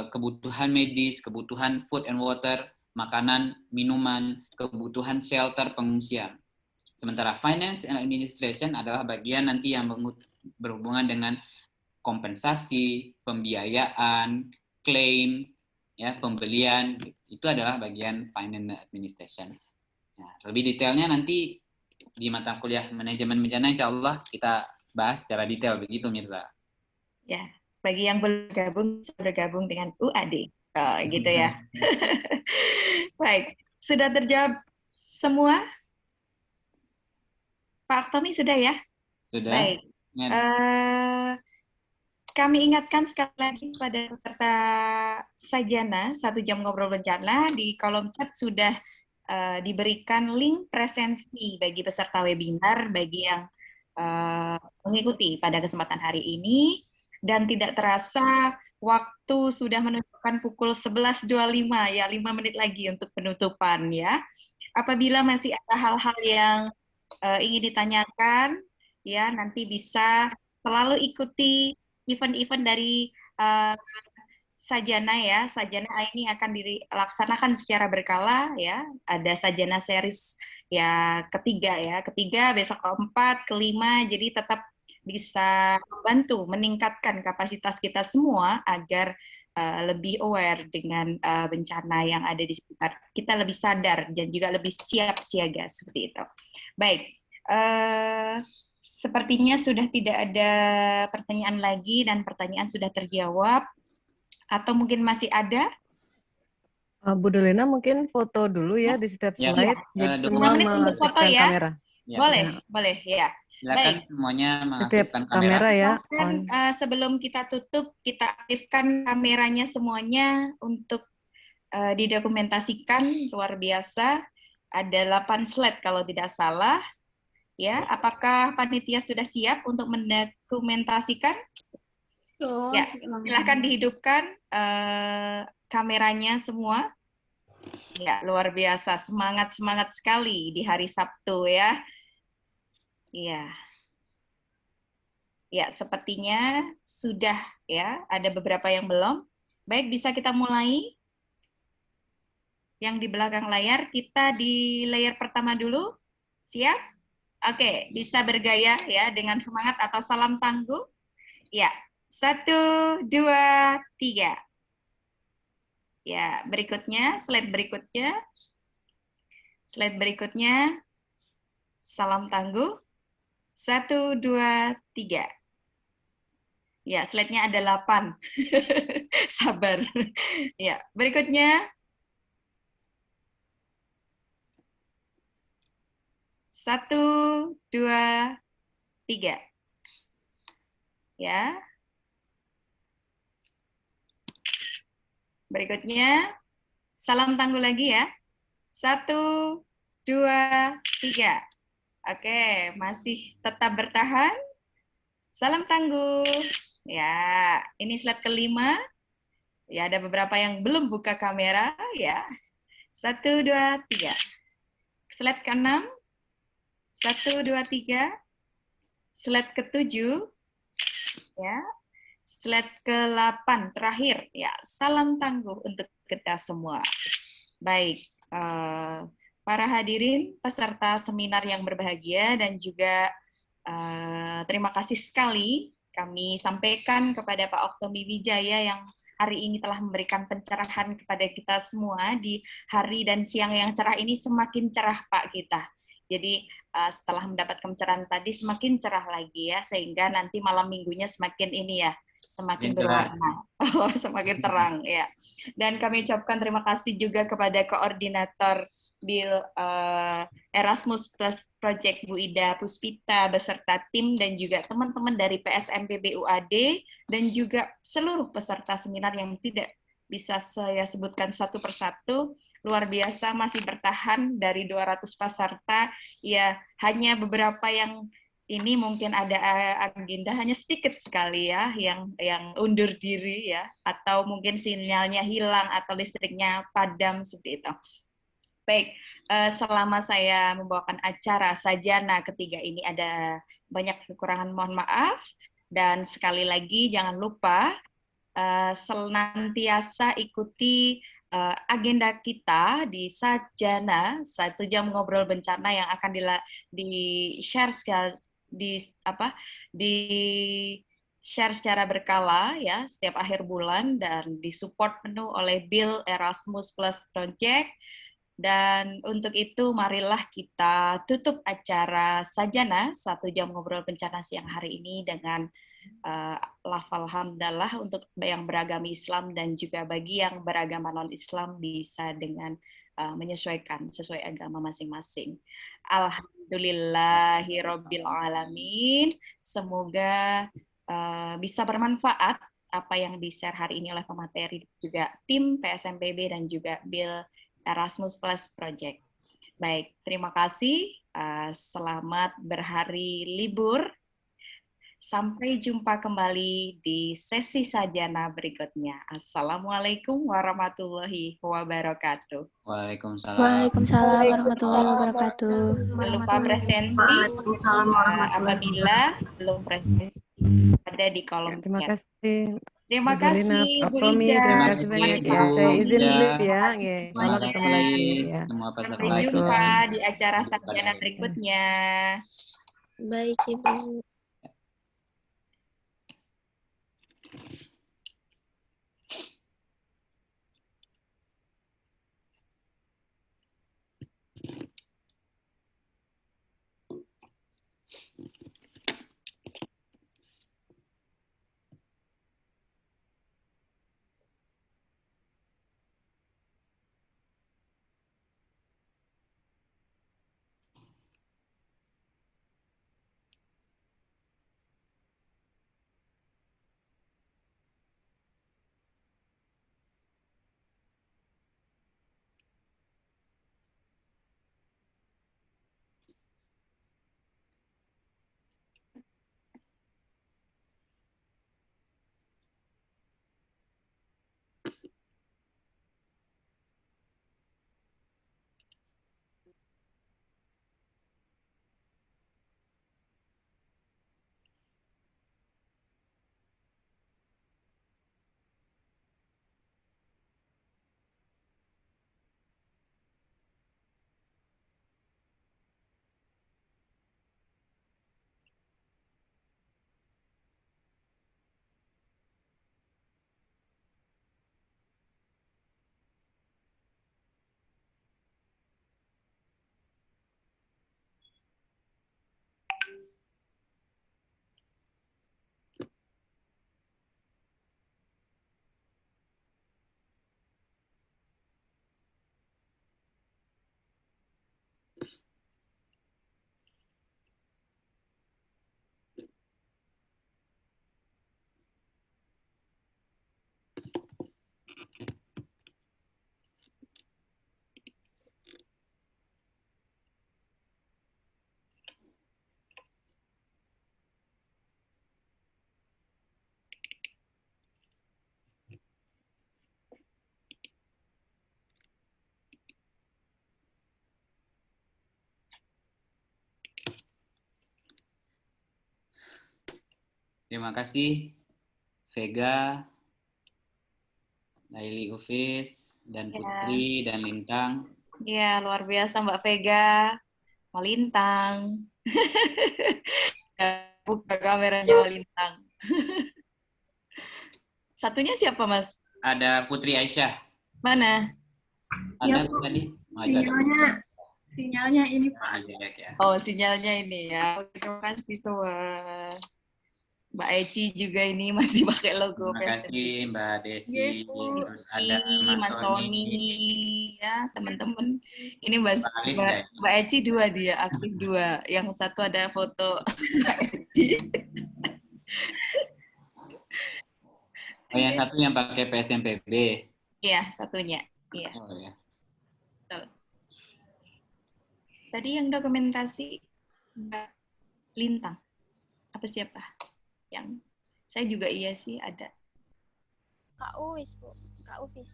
kebutuhan medis, kebutuhan food and water, makanan, minuman, kebutuhan shelter, pengungsian. Sementara finance and administration adalah bagian nanti yang berhubungan dengan kompensasi, pembiayaan, klaim, ya, pembelian, itu adalah bagian finance and administration. Nah, lebih detailnya nanti di mata kuliah manajemen bencana insya Allah kita bahas secara detail, begitu Mirza. Ya, bagi yang belum bergabung dengan UAD, gitu ya. Baik, sudah terjawab semua? Pak Oktomi sudah ya? Sudah. Baik. Kami ingatkan sekali lagi kepada peserta Sajana 1 jam ngobrol bencana, di kolom chat sudah diberikan link presensi bagi peserta webinar, bagi yang mengikuti pada kesempatan hari ini, dan tidak terasa waktu sudah menunjukkan pukul 11.25 ya, 5 menit lagi untuk penutupan ya. Apabila masih ada hal-hal yang ingin ditanyakan, ya nanti bisa selalu ikuti event-event dari Sajana ya. Sajana ini akan dilaksanakan secara berkala ya. Ada Sajana series ya ketiga besok keempat, kelima, jadi tetap bisa membantu meningkatkan kapasitas kita semua agar lebih aware dengan bencana yang ada di sekitar kita, lebih sadar dan juga lebih siap siaga seperti itu. Baik. Sepertinya sudah tidak ada pertanyaan lagi dan pertanyaan sudah terjawab. Atau mungkin masih ada? Bu Dolena mungkin foto dulu ya di setiap slide. Ya. Jadi semua untuk foto ya. kamera. Boleh ya. Silakan semuanya mengaktifkan kamera ya. Sebelum kita tutup, kita aktifkan kameranya semuanya untuk didokumentasikan. Luar biasa. Ada 8 slide kalau tidak salah. Ya, apakah panitia sudah siap untuk mendokumentasikan? Ya, silahkan dihidupkan kameranya semua. Ya, luar biasa, semangat sekali di hari Sabtu ya. Iya. Ya, sepertinya sudah ya, ada beberapa yang belum. Baik, bisa kita mulai. Yang di belakang layar, kita di layar pertama dulu. Siap? Oke, bisa bergaya ya dengan semangat atau salam tangguh. Ya, 1, 2, 3. Ya, berikutnya, slide berikutnya. Slide berikutnya, salam tangguh. 1, 2, 3. Ya, slide-nya ada 8. Sabar. Ya, berikutnya. 1, 2, 3. Ya. Berikutnya, salam tangguh lagi ya. 1, 2, 3. Oke, masih tetap bertahan. Salam tangguh. Ya, ini slide kelima. Ya, ada beberapa yang belum buka kamera. Ya, 1, 2, 3. Slide ke-6. 1, 2, 3. Slide ke-7. Ya. Slide ke-8 terakhir. Ya, salam tangguh untuk kita semua. Baik, para hadirin peserta seminar yang berbahagia dan juga terima kasih sekali kami sampaikan kepada Pak Oktomi Wijaya yang hari ini telah memberikan pencerahan kepada kita semua di hari dan siang yang cerah ini. Semakin cerah Pak kita. Jadi setelah mendapatkan pencerahan tadi semakin cerah lagi ya, sehingga nanti malam minggunya semakin ini ya, semakin berwarna. Oh, semakin terang ya. Dan kami ucapkan terima kasih juga kepada koordinator Bill Erasmus Plus Project Bu Ida Puspita beserta tim dan juga teman-teman dari PSMPB UAD dan juga seluruh peserta seminar yang tidak bisa saya sebutkan satu persatu. Luar biasa, masih bertahan dari 200 peserta. Ya, hanya beberapa yang ini mungkin ada agenda hanya sedikit sekali ya yang undur diri ya, atau mungkin sinyalnya hilang atau listriknya padam seperti itu. Baik, selama saya membawakan acara Sajana ketiga ini ada banyak kekurangan, mohon maaf. Dan sekali lagi jangan lupa senantiasa ikuti agenda kita di Sajana 1 jam ngobrol bencana yang akan di-share di-share secara berkala ya setiap akhir bulan dan disupport penuh oleh Bill Erasmus Plus Project. Dan untuk itu marilah kita tutup acara Sajana 1 jam ngobrol bencana siang hari ini dengan lafal hamdalah untuk yang beragama Islam dan juga bagi yang beragama non-Islam bisa dengan menyesuaikan sesuai agama masing-masing. Alhamdulillahirabbil alamin. Semoga bisa bermanfaat apa yang di-share hari ini oleh pemateri juga tim PSMPB dan juga Bill Erasmus Plus Project. Baik, terima kasih. Selamat berhari libur. Sampai jumpa kembali di sesi Sajana berikutnya. Assalamualaikum warahmatullahi wabarakatuh. Waalaikumsalam. Waalaikumsalam warahmatullahi wabarakatuh. Jangan lupa presensi. Apabila belum presensi, ada di kolom Terima chat. kasih. Terima Ibu Lina, kasih, Pak Bu Tommy, Ida. terima kasih banyak ya. Saya izin live ya. Terima Kalau ketemu kasih lagi ya. semua peserta. Sampai jumpa di acara Sajana berikutnya. Baik, Ibu. Terima kasih Vega, Laili Ufis, dan Ya. Putri, dan Lintang. Ya, luar biasa Mbak Vega, Malintang. Buka kameranya Malintang. Satunya siapa, Mas? Ada Putri Aisyah. Mana? Ada Ya, Bu. tadi? Oh, itu ada. Sinyalnya ini, Pak. Ah, jelek ya. Oh, sinyalnya ini ya. Oke, terima kasih semua. Mbak Eci juga ini masih pakai logo Terima kasih PSMB. Mbak Desi, Iya, Bu. terus ada Mas Sony, ya teman-teman. Ini Mbak Alif Mbak, dah. Mbak Eci 2 dia, aktif 2. Yang satu ada foto Mbak Eci. Oh, yang satu yang pakai PSMPB. Iya, satunya. Iya. Oh ya. Betul. Tadi yang dokumentasi Mbak Lintang. Apa siapa? Yang saya juga iya sih ada. Kak Uwis, Bu. Kak Uwis.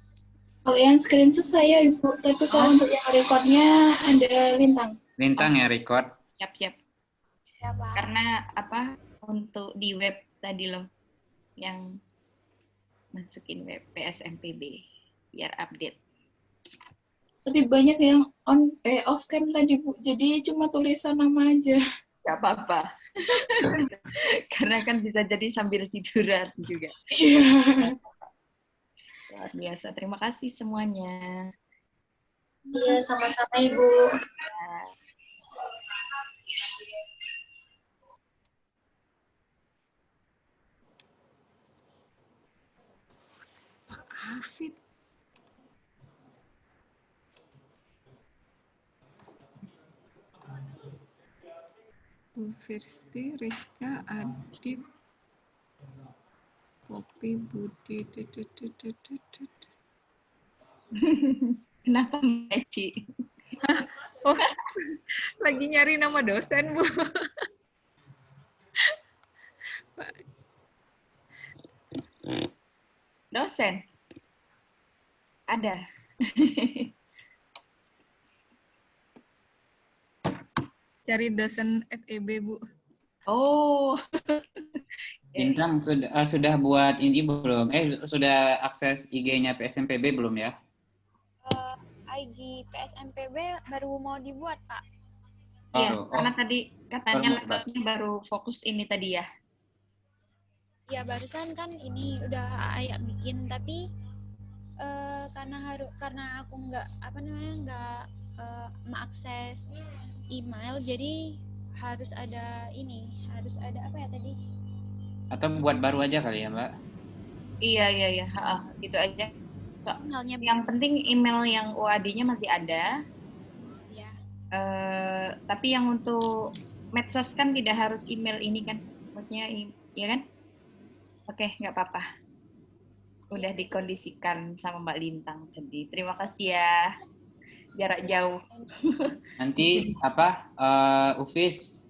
Kalau yang screenshot saya, Ibu. Tapi kalau untuk yang recordnya ada Lintang. Lintang ya record. Siap-siap. Siapa? Karena apa? Untuk di web tadi loh yang masukin web PSMPB biar update. Tapi banyak yang off cam tadi, Bu. Jadi cuma tulisan nama aja. Gak apa-apa. Karena kan bisa jadi sambil tiduran juga. Iya. Luar biasa. Terima kasih semuanya. Iya, sama-sama, Ibu. Hafid. Bu Firsti, Rizka, Adit, Popi, Budi, Kenapa Mbak Eci? Oh, lagi nyari nama dosen, Bu. Dosen? Ada. Cari dosen FEB, Bu. Oh. Lintang sudah buat ini belum? Sudah akses IG-nya PSMPB belum ya? IG PSMPB baru mau dibuat, Pak. Iya, Oh, karena tadi katanya Baru, laptopnya baru fokus ini tadi ya. Ya barusan kan ini udah Ayah bikin, tapi karena aku nggak mengakses email, jadi harus ada apa ya tadi? Atau buat baru aja kali ya, Mbak? Iya. Gitu aja. Emailnya Yang penting email yang UAD-nya masih ada. ya. Tapi yang untuk medsos kan tidak harus email ini kan. Maksudnya, ya kan? Oke, nggak apa-apa. Udah dikondisikan sama Mbak Lintang tadi. Terima kasih ya. Jarak jauh. Nanti Ufis,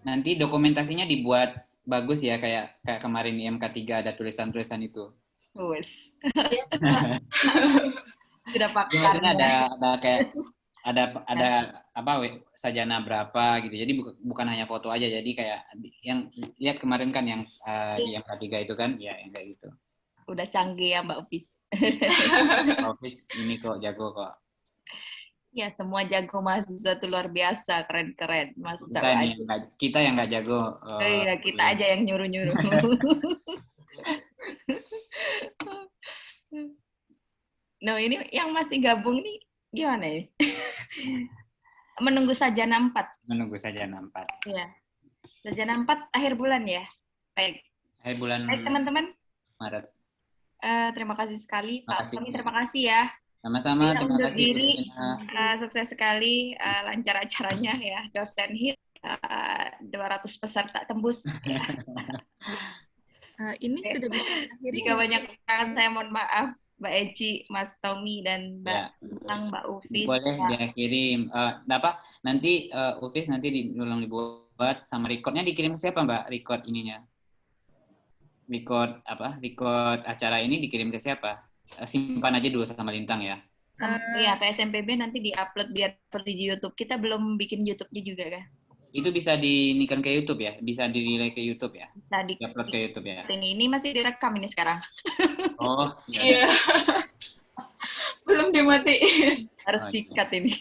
nanti dokumentasinya dibuat bagus ya, kayak kemarin IMK3 ada tulisan-tulisan itu. Wes. Sudah pakai. Maksudnya ada kayak ada sajana berapa gitu. Jadi bukan hanya foto aja. Jadi kayak yang lihat kemarin kan yang IMK3 itu kan, ya yang kayak gitu. Udah canggih ya Mbak Upis. Ufis ini kok jago kok. Ya, semua jago mahasiswa itu luar biasa, keren-keren. Kita yang nggak jago. Iya, kita aja yang nyuruh-nyuruh. Nah, ini yang masih gabung nih gimana ya? Menunggu Sajana 4. Menunggu Sajana 4. Iya. Sajana 4 akhir bulan ya? Baik. Akhir bulan teman-teman. Maret. Terima kasih sekali Pak Sony, terima kasih ya. Sama-sama, terima undur kasih. Diri, sukses sekali, lancar acaranya ya, dosen hit, 200 peserta tembus. Ini sudah bisa akhiri. Jika banyak kekurangan, saya mohon maaf, Mbak Eci, Mas Tommy, dan Mbak Lintang, Mbak Ufis. Boleh dikirim. Nanti Ufis nanti tolong dibuat sama recordnya dikirim ke siapa Mbak? Record ininya. Record acara ini dikirim ke siapa? Simpan aja dulu sama Lintang ya. Iya, PSMPB nanti diupload biar seperti di YouTube. Kita belum bikin YouTube-nya juga kan? Itu bisa dinikan ke YouTube ya? Bisa di-relay ke YouTube ya? Bisa di Upload ke YouTube ya? ini masih direkam ini sekarang. Oh, ya. Iya. Belum dimatiin. Harus Oh, iya. dikat ini.